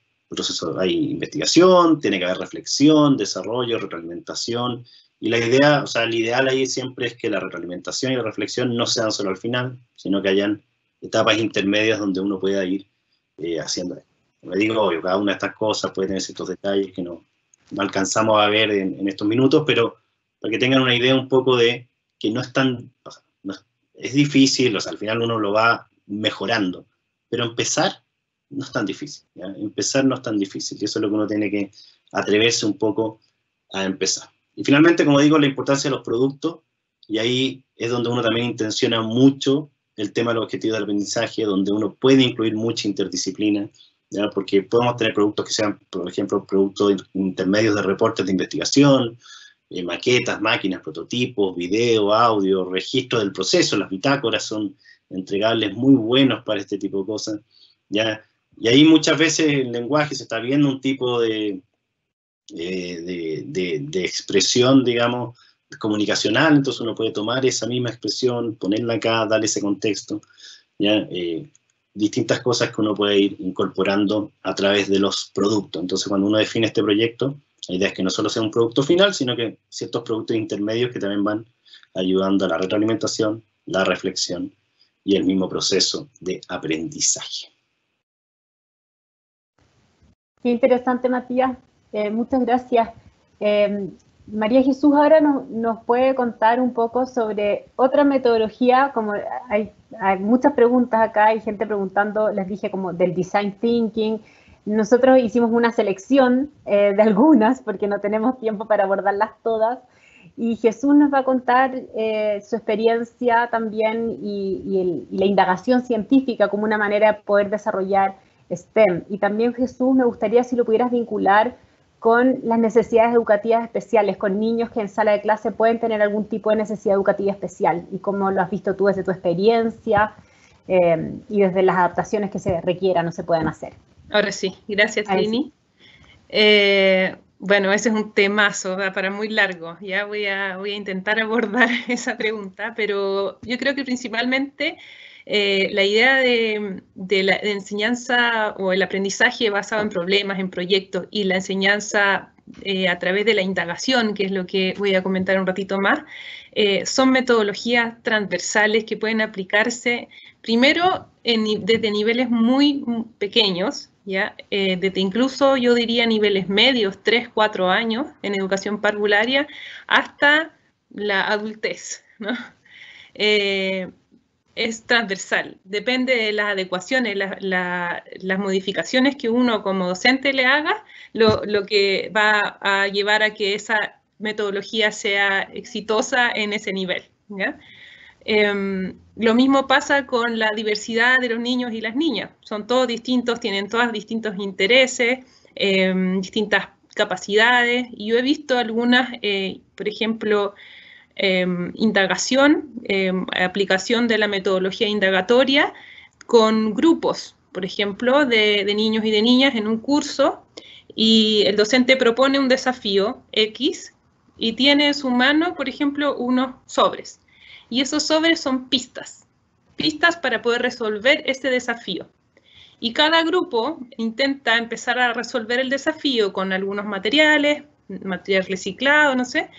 investigación, tiene que haber reflexión, desarrollo, retroalimentación, y la idea, o sea, el ideal ahí siempre es que la retroalimentación y la reflexión no sean solo al final, sino que hayan etapas intermedias donde uno pueda ir haciendo esto. Me digo, obvio, cada una de estas cosas puede tener ciertos detalles que no alcanzamos a ver en estos minutos, pero para que tengan una idea un poco de que no es tan, o sea, es difícil, o sea, al final uno lo va mejorando, pero empezar no es tan difícil, ¿ya? Empezar no es tan difícil, y eso es lo que uno tiene que atreverse un poco a empezar. Y finalmente, como digo, la importancia de los productos, y ahí es donde uno también intenciona mucho el tema de los objetivos del aprendizaje, donde uno puede incluir mucha interdisciplina, ¿ya? Porque podemos tener productos que sean, por ejemplo, productos intermedios de reportes de investigación, maquetas, máquinas, prototipos, video, audio, registro del proceso, las bitácoras son entregables muy buenos para este tipo de cosas, ¿ya? Y ahí muchas veces el lenguaje se está viendo un tipo de expresión, digamos, comunicacional, entonces uno puede tomar esa misma expresión, ponerla acá, darle ese contexto, ¿ya? Distintas cosas que uno puede ir incorporando a través de los productos. Entonces, cuando uno define este proyecto, la idea es que no solo sea un producto final, sino que ciertos productos intermedios que también van ayudando a la retroalimentación, la reflexión y el mismo proceso de aprendizaje. Qué interesante, Matías. Muchas gracias. María Jesús ahora nos puede contar un poco sobre otra metodología, como hay muchas preguntas acá, hay gente preguntando, les dije, como del design thinking. Nosotros hicimos una selección de algunas, porque no tenemos tiempo para abordarlas todas, y Jesús nos va a contar su experiencia también y la indagación científica como una manera de poder desarrollar STEM. Y también, Jesús, me gustaría si lo pudieras vincular con las necesidades educativas especiales, con niños que en sala de clase pueden tener algún tipo de necesidad educativa especial, y cómo lo has visto tú desde tu experiencia y desde las adaptaciones que se requieran o se puedan hacer. Ahora sí, gracias, Trini. Bueno, ese es un temazo, va para muy largo. Ya voy a intentar abordar esa pregunta, pero yo creo que principalmente la idea de la enseñanza o el aprendizaje basado en problemas, en proyectos, y la enseñanza a través de la indagación, que es lo que voy a comentar un ratito más, son metodologías transversales que pueden aplicarse primero desde niveles muy pequeños, ¿ya? Desde incluso yo diría niveles medios, 3, 4 años en educación parvularia, hasta la adultez, ¿no? Es transversal, depende de las adecuaciones, las modificaciones que uno como docente le haga, lo que va a llevar a que esa metodología sea exitosa en ese nivel, ¿ya? Lo mismo pasa con la diversidad de los niños y las niñas. Son todos distintos, tienen todos distintos intereses, distintas capacidades. Y yo he visto algunas, por ejemplo, indagación, aplicación de la metodología indagatoria con grupos. por ejemplo, de niños y de niñas en un curso, y el docente propone un desafío X y tiene en su mano, por ejemplo, unos sobres. Y esos sobres son pistas para poder resolver este desafío. Y cada grupo intenta empezar a resolver el desafío con algunos material reciclado, no sé,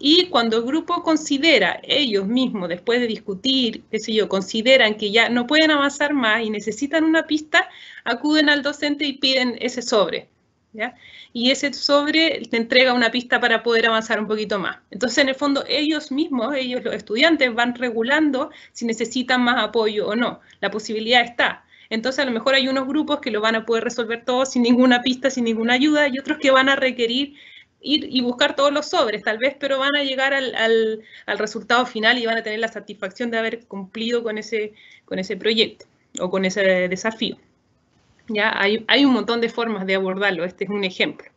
y cuando el grupo considera, ellos mismos, después de discutir, qué sé yo, consideran que ya no pueden avanzar más y necesitan una pista, acuden al docente y piden ese sobre, ¿ya? Y ese sobre te entrega una pista para poder avanzar un poquito más. Entonces, en el fondo, ellos mismos, los estudiantes, van regulando si necesitan más apoyo o no. La posibilidad está. Entonces, a lo mejor hay unos grupos que lo van a poder resolver todo sin ninguna pista, sin ninguna ayuda, y otros que van a requerir ir y buscar todos los sobres, tal vez, pero van a llegar al resultado final y van a tener la satisfacción de haber cumplido con ese proyecto o con ese desafío. ¿Ya? Hay un montón de formas de abordarlo, este es un ejemplo.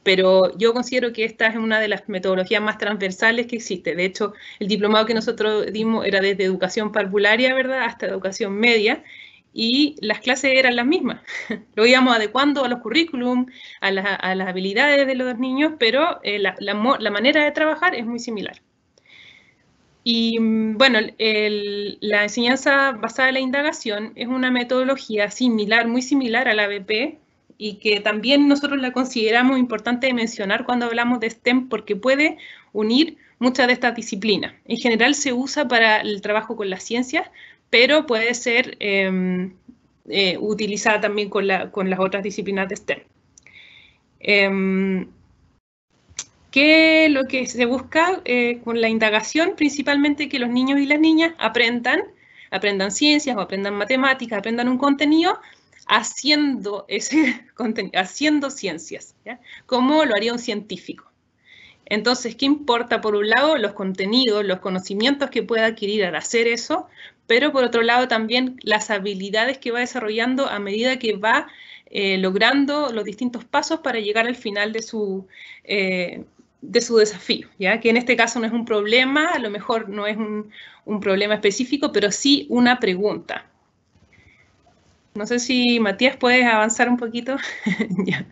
Pero yo considero que esta es una de las metodologías más transversales que existe. De hecho, el diplomado que nosotros dimos era desde educación parvularia, ¿verdad?, hasta educación media, y las clases eran las mismas. Lo íbamos adecuando a los currículum, a las habilidades de los niños, pero la manera de trabajar es muy similar. Y bueno, la enseñanza basada en la indagación es una metodología similar, muy similar a la ABP, y que también nosotros la consideramos importante de mencionar cuando hablamos de STEM, porque puede unir muchas de estas disciplinas. En general se usa para el trabajo con las ciencias, pero puede ser utilizada también con las otras disciplinas de STEM. ¿Qué es lo que se busca con la indagación? Principalmente que los niños y las niñas aprendan ciencias o aprendan matemáticas, aprendan un contenido haciendo ciencias, ¿ya? Como lo haría un científico. Entonces, ¿qué importa? Por un lado, los contenidos, los conocimientos que pueda adquirir al hacer eso, pero por otro lado también las habilidades que va desarrollando a medida que va logrando los distintos pasos para llegar al final de su desafío, ¿ya? Que en este caso no es un problema, a lo mejor no es un problema específico, pero sí una pregunta. No sé si, Matías, puedes avanzar un poquito. Ya.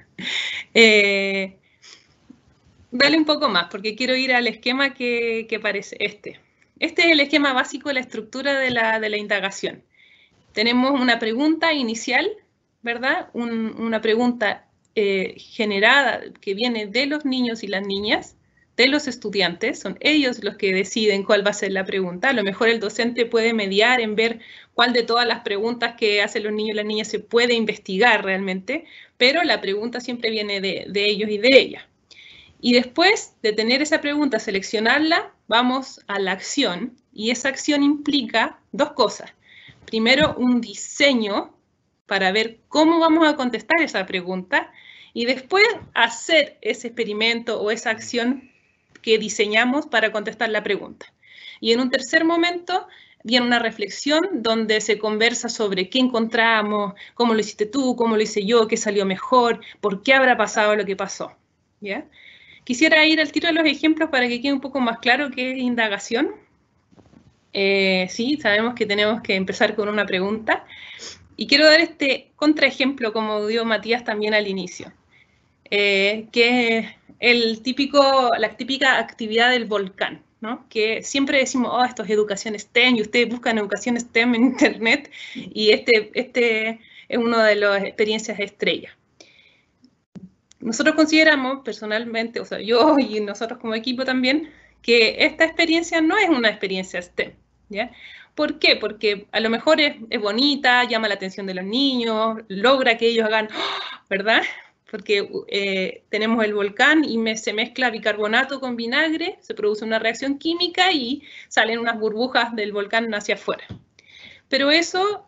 Dale un poco más, porque quiero ir al esquema que parece este. Este es el esquema básico de la estructura de la indagación. Tenemos una pregunta inicial, ¿verdad? Una pregunta generada que viene de los niños y las niñas, de los estudiantes, son ellos los que deciden cuál va a ser la pregunta. A lo mejor el docente puede mediar en ver cuál de todas las preguntas que hacen los niños y las niñas se puede investigar realmente, pero la pregunta siempre viene de ellos y de ellas. Y después de tener esa pregunta, seleccionarla, vamos a la acción, y esa acción implica dos cosas. Primero, un diseño para ver cómo vamos a contestar esa pregunta, y después hacer ese experimento o esa acción que diseñamos para contestar la pregunta. Y en un tercer momento viene una reflexión donde se conversa sobre qué encontramos, cómo lo hiciste tú, cómo lo hice yo, qué salió mejor, por qué habrá pasado lo que pasó, ¿ya? Quisiera ir al tiro de los ejemplos para que quede un poco más claro qué es indagación. Sí, sabemos que tenemos que empezar con una pregunta. Y quiero dar este contraejemplo, como dio Matías también al inicio, que es la típica actividad del volcán, ¿no? Que siempre decimos, oh, esto es educación STEM, y ustedes buscan educación STEM en internet, y este es una de las experiencias estrellas. Nosotros consideramos personalmente, o sea, yo y nosotros como equipo también, que esta experiencia no es una experiencia STEM, ¿ya? ¿Por qué? Porque a lo mejor es bonita, llama la atención de los niños, logra que ellos hagan, ¿verdad? Porque tenemos el volcán y se mezcla bicarbonato con vinagre, se produce una reacción química y salen unas burbujas del volcán hacia afuera. Pero eso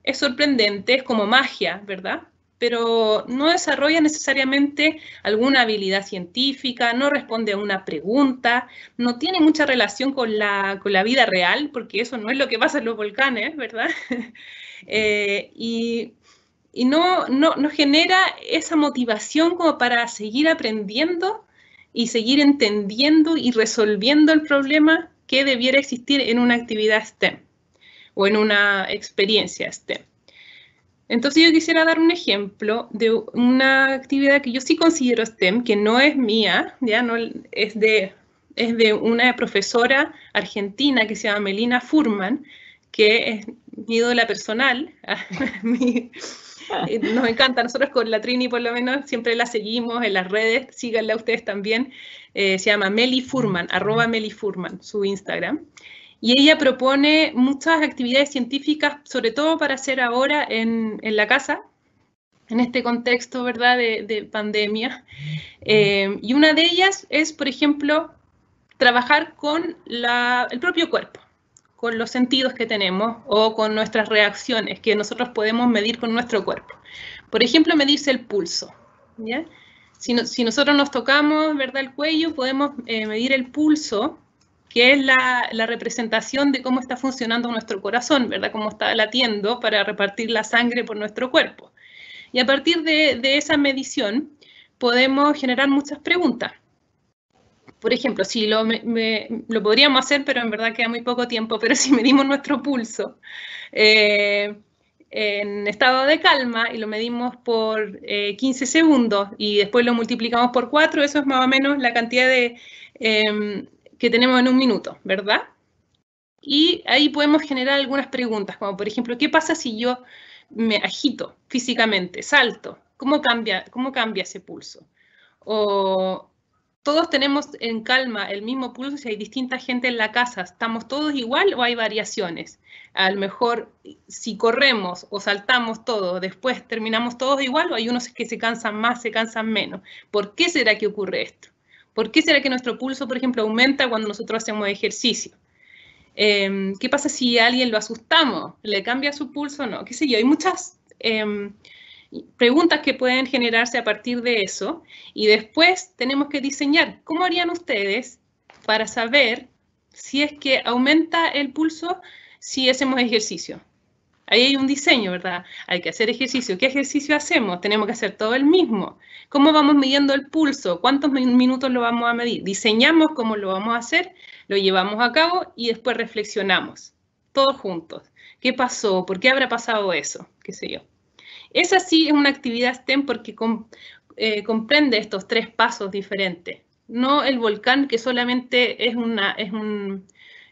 es sorprendente, es como magia, ¿verdad? Pero no desarrolla necesariamente alguna habilidad científica, no responde a una pregunta, no tiene mucha relación con la vida real, porque eso no es lo que pasa en los volcanes, ¿verdad? Y no genera esa motivación como para seguir aprendiendo y seguir entendiendo y resolviendo el problema que debiera existir en una actividad STEM o en una experiencia STEM. Entonces yo quisiera dar un ejemplo de una actividad que yo sí considero STEM, que no es mía, ya no es de una profesora argentina que se llama Melina Furman, que es mi ídola personal. Nos encanta, nosotros con la Trini por lo menos siempre la seguimos en las redes, síganla ustedes también. Se llama Meli Furman, @MeliFurman, su Instagram. Y ella propone muchas actividades científicas, sobre todo para hacer ahora en la casa, en este contexto, ¿verdad?, de pandemia. Y una de ellas es, por ejemplo, trabajar con el propio cuerpo, con los sentidos que tenemos o con nuestras reacciones que nosotros podemos medir con nuestro cuerpo. Por ejemplo, medirse el pulso, ¿ya? Si nosotros nos tocamos, ¿verdad?, el cuello, podemos medir el pulso, que es la representación de cómo está funcionando nuestro corazón, ¿verdad?, cómo está latiendo para repartir la sangre por nuestro cuerpo. Y a partir de esa medición podemos generar muchas preguntas. Por ejemplo, si lo podríamos hacer, pero en verdad queda muy poco tiempo, pero si medimos nuestro pulso en estado de calma y lo medimos por 15 segundos y después lo multiplicamos por 4, eso es más o menos la cantidad que tenemos en un minuto, ¿verdad? Y ahí podemos generar algunas preguntas, como por ejemplo, ¿qué pasa si yo me agito físicamente, salto? ¿Cómo cambia ese pulso? O todos tenemos en calma el mismo pulso, si hay distinta gente en la casa, ¿estamos todos igual o hay variaciones? A lo mejor si corremos o saltamos todos, después terminamos todos igual, o hay unos que se cansan más, se cansan menos. ¿Por qué será que ocurre esto? ¿Por qué será que nuestro pulso, por ejemplo, aumenta cuando nosotros hacemos ejercicio? ¿Qué pasa si a alguien lo asustamos? ¿Le cambia su pulso o no? ¿Qué sé yo? Hay muchas preguntas que pueden generarse a partir de eso, y después tenemos que diseñar cómo harían ustedes para saber si es que aumenta el pulso si hacemos ejercicio. Ahí hay un diseño, ¿verdad? Hay que hacer ejercicio. ¿Qué ejercicio hacemos? Tenemos que hacer todo el mismo. ¿Cómo vamos midiendo el pulso? ¿Cuántos minutos lo vamos a medir? Diseñamos cómo lo vamos a hacer, lo llevamos a cabo y después reflexionamos, todos juntos. ¿Qué pasó? ¿Por qué habrá pasado eso? ¿Qué sé yo? Esa sí es una actividad STEM porque comprende estos 3 pasos diferentes. No el volcán, que solamente es un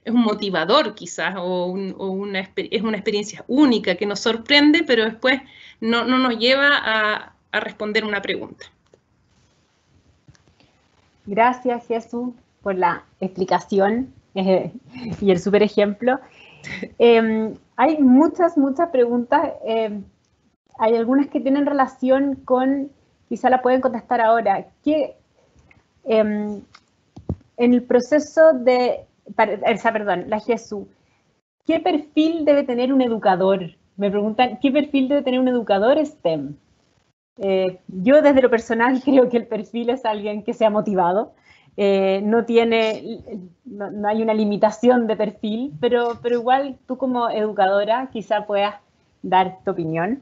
motivador quizás, es una experiencia única que nos sorprende, pero después no nos lleva a responder una pregunta. Gracias, Jesús, por la explicación y el súper ejemplo. Hay muchas preguntas. Hay algunas que tienen relación con, quizá la pueden contestar ahora, que en el proceso la Jesús, ¿qué perfil debe tener un educador? Me preguntan, ¿qué perfil debe tener un educador STEM? Yo desde lo personal creo que el perfil es alguien que sea motivado. No hay una limitación de perfil, pero igual tú como educadora quizá puedas dar tu opinión.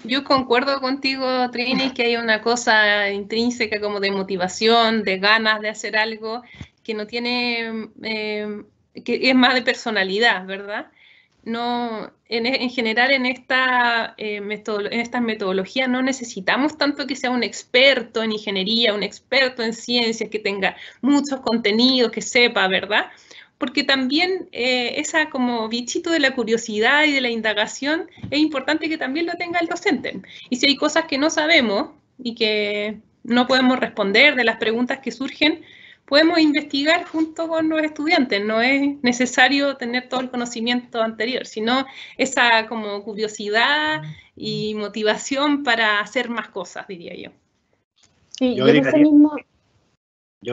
Yo concuerdo contigo, Trini, que hay una cosa intrínseca como de motivación, de ganas de hacer algo, que no tiene, que es más de personalidad, ¿verdad? No, en general en estas metodologías no necesitamos tanto que sea un experto en ingeniería, un experto en ciencias, que tenga muchos contenidos, que sepa, ¿verdad? Porque también esa como bichito de la curiosidad y de la indagación es importante que también lo tenga el docente. Y si hay cosas que no sabemos y que no podemos responder de las preguntas que surgen, podemos investigar junto con los estudiantes. No es necesario tener todo el conocimiento anterior, sino esa como curiosidad y motivación para hacer más cosas, diría yo. Sí, yo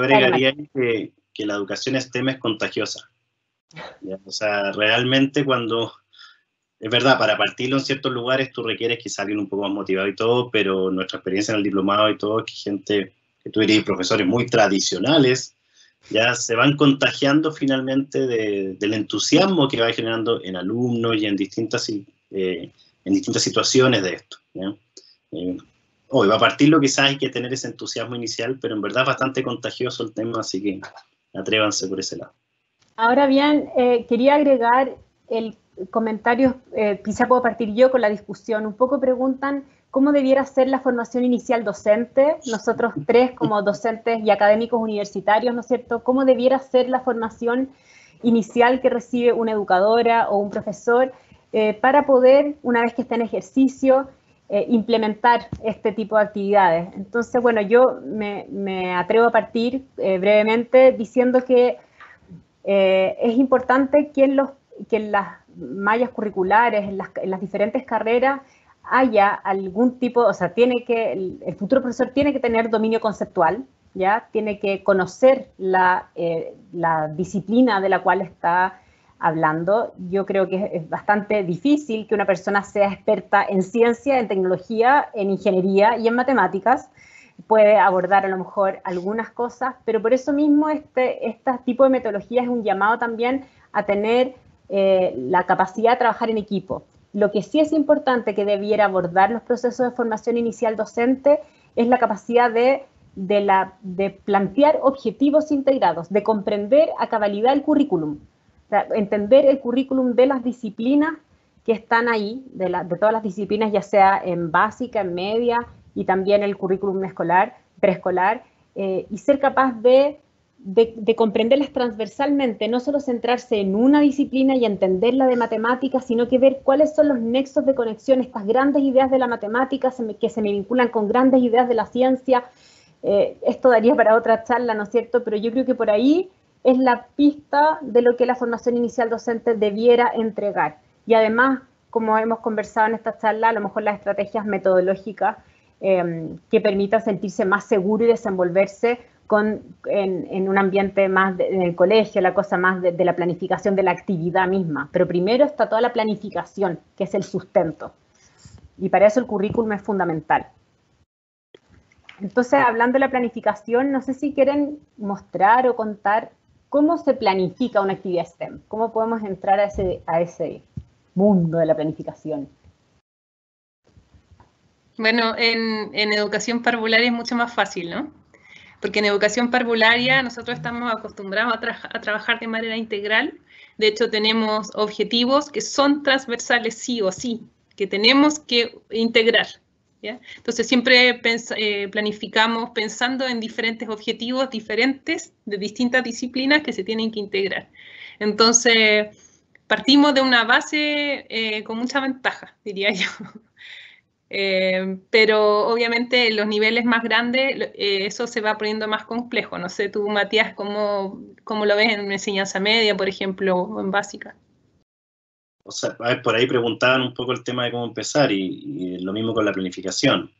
agregaría que la educación STEM es contagiosa. ¿Ya? O sea, realmente cuando, es verdad, para partirlo en ciertos lugares tú requieres que salgan un poco más motivados y todo, pero nuestra experiencia en el diplomado y todo, que gente, que tú dirías profesores muy tradicionales, ya se van contagiando finalmente del entusiasmo que va generando en alumnos y en distintas situaciones de esto. Hoy va a partirlo, quizás hay que tener ese entusiasmo inicial, pero en verdad es bastante contagioso el tema, así que atrévanse por ese lado. Ahora bien, quería agregar comentarios, quizá puedo partir yo con la discusión. Un poco preguntan cómo debiera ser la formación inicial docente. Nosotros tres, como docentes y académicos universitarios, ¿no es cierto?, cómo debiera ser la formación inicial que recibe una educadora o un profesor para poder, una vez que está en ejercicio, implementar este tipo de actividades. Entonces, bueno, yo me atrevo a partir brevemente diciendo que es importante que en las mallas curriculares, en las diferentes carreras, haya algún tipo, o sea, el futuro profesor tiene que tener dominio conceptual, ¿ya? Tiene que conocer la disciplina de la cual está hablando. Yo creo que es bastante difícil que una persona sea experta en ciencia, en tecnología, en ingeniería y en matemáticas. Puede abordar a lo mejor algunas cosas, pero por eso mismo este tipo de metodología es un llamado también a tener la capacidad de trabajar en equipo. Lo que sí es importante que debiera abordar los procesos de formación inicial docente es la capacidad de plantear objetivos integrados, de comprender a cabalidad el currículum, o sea, entender el currículum de las disciplinas que están ahí, de todas las disciplinas, ya sea en básica, en media, y también el currículum escolar, preescolar, y ser capaz de comprenderlas transversalmente, no solo centrarse en una disciplina y entenderla de matemáticas, sino que ver cuáles son los nexos de conexión, estas grandes ideas de la matemática que se me vinculan con grandes ideas de la ciencia. Esto daría para otra charla, ¿no es cierto? Pero yo creo que por ahí es la pista de lo que la formación inicial docente debiera entregar. Y además, como hemos conversado en esta charla, a lo mejor las estrategias metodológicas que permitan sentirse más seguro y desenvolverse en un ambiente más en el colegio, la cosa más de la planificación de la actividad misma. Pero primero está toda la planificación, que es el sustento. Y para eso el currículum es fundamental. Entonces, hablando de la planificación, no sé si quieren mostrar o contar cómo se planifica una actividad STEM. ¿Cómo podemos entrar a ese mundo de la planificación? Bueno, en educación parvularia es mucho más fácil, ¿no? Porque en educación parvularia nosotros estamos acostumbrados a trabajar de manera integral. De hecho, tenemos objetivos que son transversales sí o sí, que tenemos que integrar, ¿ya? Entonces, siempre planificamos pensando en diferentes objetivos diferentes de distintas disciplinas que se tienen que integrar. Entonces, partimos de una base con mucha ventaja, diría yo. Pero obviamente en los niveles más grandes eso se va poniendo más complejo. No sé, tú, Matías, ¿cómo lo ves en enseñanza media, por ejemplo, o en básica? O sea, a ver, por ahí preguntaban un poco el tema de cómo empezar y lo mismo con la planificación.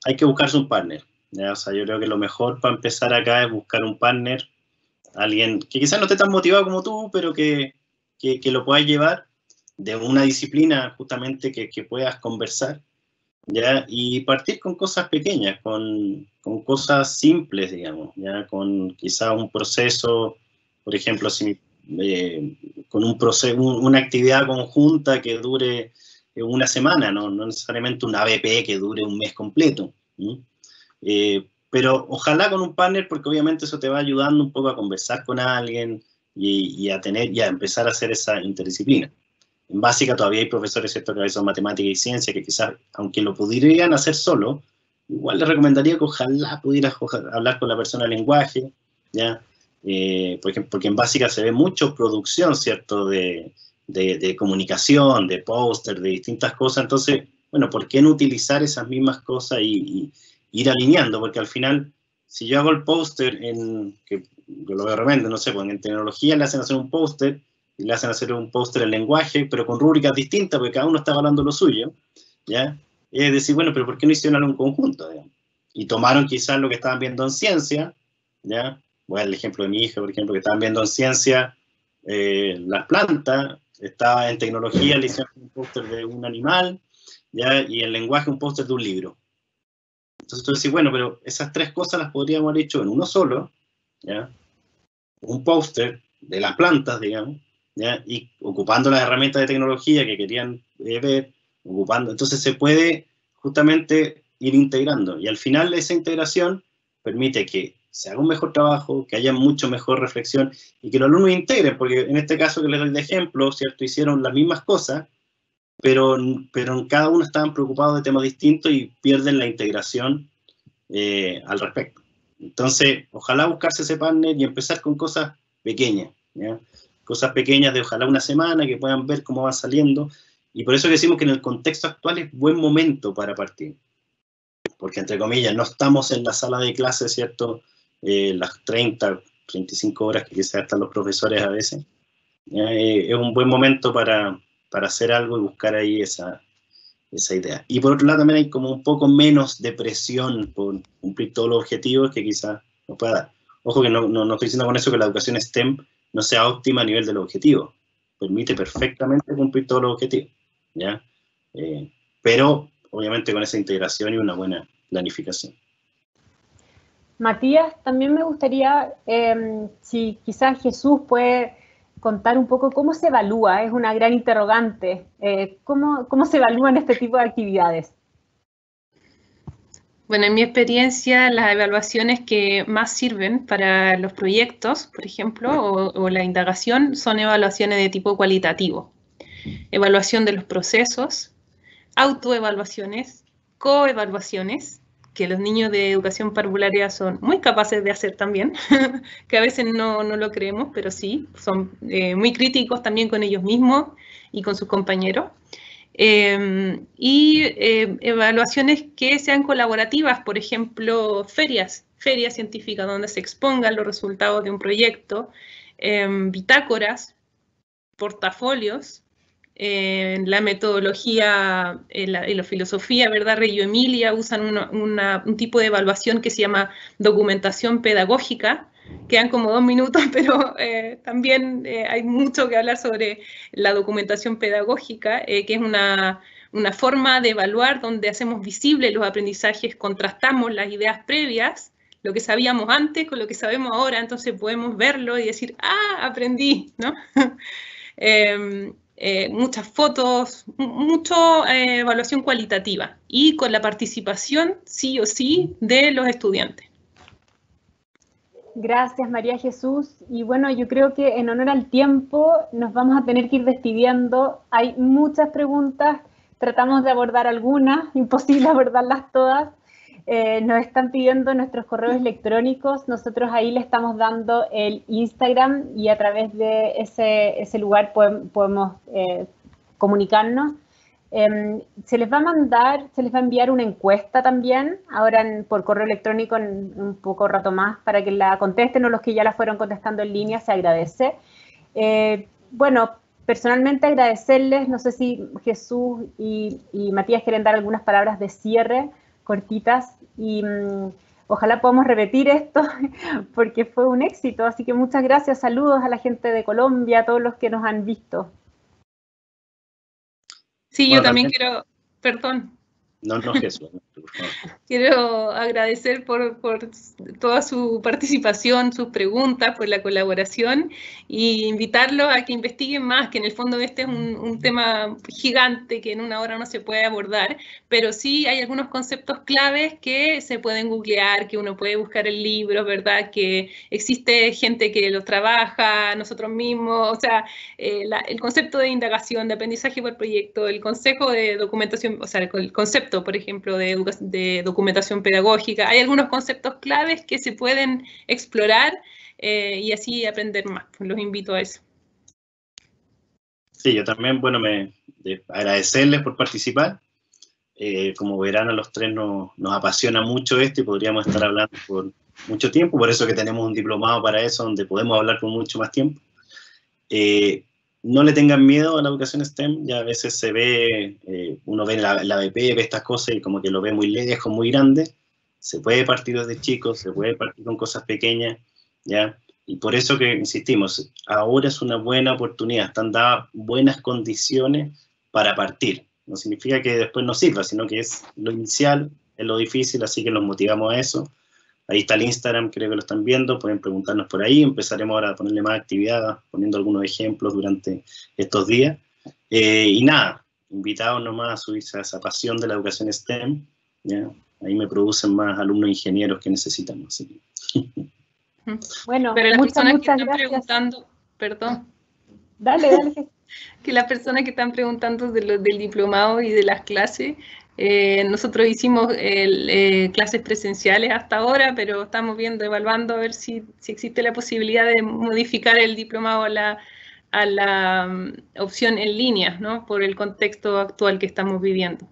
Hay que buscarse un partner, ¿ya? O sea, yo creo que lo mejor para empezar acá es buscar un partner, alguien que quizás no esté tan motivado como tú, pero que lo puedas llevar de una disciplina justamente que puedas conversar, ¿ya? Y partir con cosas pequeñas, con cosas simples, digamos, ¿ya? Con quizás un proceso, por ejemplo, con una actividad conjunta que dure una semana, no necesariamente un ABP que dure un mes completo. Pero ojalá con un partner, porque obviamente eso te va ayudando un poco a conversar con alguien y a empezar a hacer esa interdisciplina. En básica todavía hay profesores, ¿cierto?, que son matemática y ciencia, que quizás, aunque lo pudieran hacer solo, igual les recomendaría que ojalá pudieras hablar con la persona del lenguaje, ¿ya? Porque en básica se ve mucho producción, ¿cierto?, de comunicación, de póster, de distintas cosas. Entonces, bueno, ¿por qué no utilizar esas mismas cosas y ir alineando? Porque al final, si yo hago el póster que yo lo veo realmente, no sé, pues en tecnología le hacen hacer un póster, y le hacen hacer un póster en lenguaje, pero con rúbricas distintas, porque cada uno está hablando lo suyo, ¿ya? Es decir, bueno, pero ¿por qué no hicieron algo en conjunto, digamos? Y tomaron quizás lo que estaban viendo en ciencia, ¿ya? Voy al ejemplo de mi hija, por ejemplo, que estaban viendo en ciencia las plantas, estaba en tecnología, le hicieron un póster de un animal, ¿ya? Y en lenguaje un póster de un libro. Entonces tú decís, bueno, pero esas tres cosas las podríamos haber hecho en uno solo, ¿ya? Un póster de las plantas, digamos, ¿ya? Y ocupando las herramientas de tecnología que querían ver, entonces se puede justamente ir integrando, y al final esa integración permite que se haga un mejor trabajo, que haya mucho mejor reflexión y que los alumnos integren, porque en este caso que les doy de ejemplo, ¿cierto? Hicieron las mismas cosas, pero en cada uno estaban preocupados de temas distintos y pierden la integración al respecto. Entonces, ojalá buscarse ese partner y empezar con cosas pequeñas, ¿ya? Cosas pequeñas de ojalá una semana, que puedan ver cómo van saliendo, y por eso decimos que en el contexto actual es buen momento para partir, porque entre comillas no estamos en la sala de clases, ¿cierto? Las 30, 35 horas que quizás están los profesores a veces, es un buen momento para hacer algo y buscar ahí esa idea. Y por otro lado también hay como un poco menos de presión por cumplir todos los objetivos que quizás nos pueda dar. Ojo que no estoy diciendo con eso que la educación STEM no sea óptima a nivel de los objetivos. Permite perfectamente cumplir todos los objetivos, ¿ya? Pero obviamente con esa integración y una buena planificación. Matías, también me gustaría, si quizás Jesús puede contar un poco cómo se evalúa, es una gran interrogante, ¿cómo se evalúan este tipo de actividades? Bueno, en mi experiencia, las evaluaciones que más sirven para los proyectos, por ejemplo, o la indagación, son evaluaciones de tipo cualitativo. Evaluación de los procesos, autoevaluaciones, coevaluaciones, que los niños de educación parvularia son muy capaces de hacer también, que a veces no lo creemos, pero sí, son muy críticos también con ellos mismos y con sus compañeros. Evaluaciones que sean colaborativas, por ejemplo, ferias científicas donde se expongan los resultados de un proyecto, bitácoras, portafolios, la metodología y la filosofía, ¿verdad? Reggio Emilia usan un tipo de evaluación que se llama documentación pedagógica. Quedan como 2 minutos, pero también hay mucho que hablar sobre la documentación pedagógica, que es una forma de evaluar donde hacemos visibles los aprendizajes, contrastamos las ideas previas, lo que sabíamos antes con lo que sabemos ahora, entonces podemos verlo y decir, aprendí, ¿no? Muchas fotos, mucha evaluación cualitativa y con la participación, sí o sí, de los estudiantes. Gracias, María Jesús. Y bueno, yo creo que en honor al tiempo nos vamos a tener que ir despidiendo. Hay muchas preguntas, tratamos de abordar algunas, imposible abordarlas todas. Nos están pidiendo nuestros correos electrónicos, nosotros ahí le estamos dando el Instagram y a través de ese lugar podemos comunicarnos. Se les va a enviar una encuesta también, ahora por correo electrónico en un poco rato más, para que la contesten, o los que ya la fueron contestando en línea, se agradece. Bueno, personalmente agradecerles, no sé si Jesús y Matías quieren dar algunas palabras de cierre, cortitas, y ojalá podamos repetir esto, porque fue un éxito, así que muchas gracias, saludos a la gente de Colombia, a todos los que nos han visto. Sí, bueno, yo también quiero, perdón. No, Jesús. Quiero agradecer por toda su participación, sus preguntas, por la colaboración y invitarlos a que investiguen más, que en el fondo este es un tema gigante que en una hora no se puede abordar, pero sí hay algunos conceptos claves que se pueden googlear, que uno puede buscar en libros, ¿verdad? Que existe gente que los trabaja, nosotros mismos, o sea, el concepto de indagación, de aprendizaje por proyecto, el consejo de documentación, o sea, el concepto, por ejemplo, de documentación pedagógica. Hay algunos conceptos claves que se pueden explorar y así aprender más. Los invito a eso. Sí, yo también, bueno, agradecerles por participar. Como verán, a los tres nos apasiona mucho esto y podríamos estar hablando por mucho tiempo, por eso que tenemos un diplomado para eso, donde podemos hablar por mucho más tiempo. No le tengan miedo a la educación STEM, ya a veces se ve, uno ve la ABP, ve estas cosas y como que lo ve muy lejos, muy grande. Se puede partir desde chicos, se puede partir con cosas pequeñas, ¿ya? Y por eso que insistimos, ahora es una buena oportunidad, están dadas buenas condiciones para partir. No significa que después no sirva, sino que es lo inicial, es lo difícil, así que los motivamos a eso. Ahí está el Instagram, creo que lo están viendo, pueden preguntarnos por ahí, empezaremos ahora a ponerle más actividad, poniendo algunos ejemplos durante estos días. Y nada, invitados nomás a subirse a esa pasión de la educación STEM, ¿ya? ahí me producen más alumnos ingenieros que necesitamos. Así que. Bueno, pero las personas que están gracias. Preguntando, perdón. Dale. Que las personas que están preguntando del diplomado y de las clases, nosotros hicimos clases presenciales hasta ahora, pero estamos evaluando a ver si existe la posibilidad de modificar el diplomado a la opción en línea, ¿no? Por el contexto actual que estamos viviendo.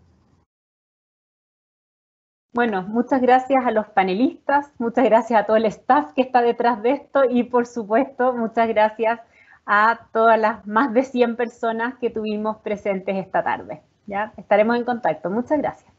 Bueno, muchas gracias a los panelistas, muchas gracias a todo el staff que está detrás de esto y por supuesto muchas gracias a todas las más de 100 personas que tuvimos presentes esta tarde. ¿Ya? Estaremos en contacto. Muchas gracias.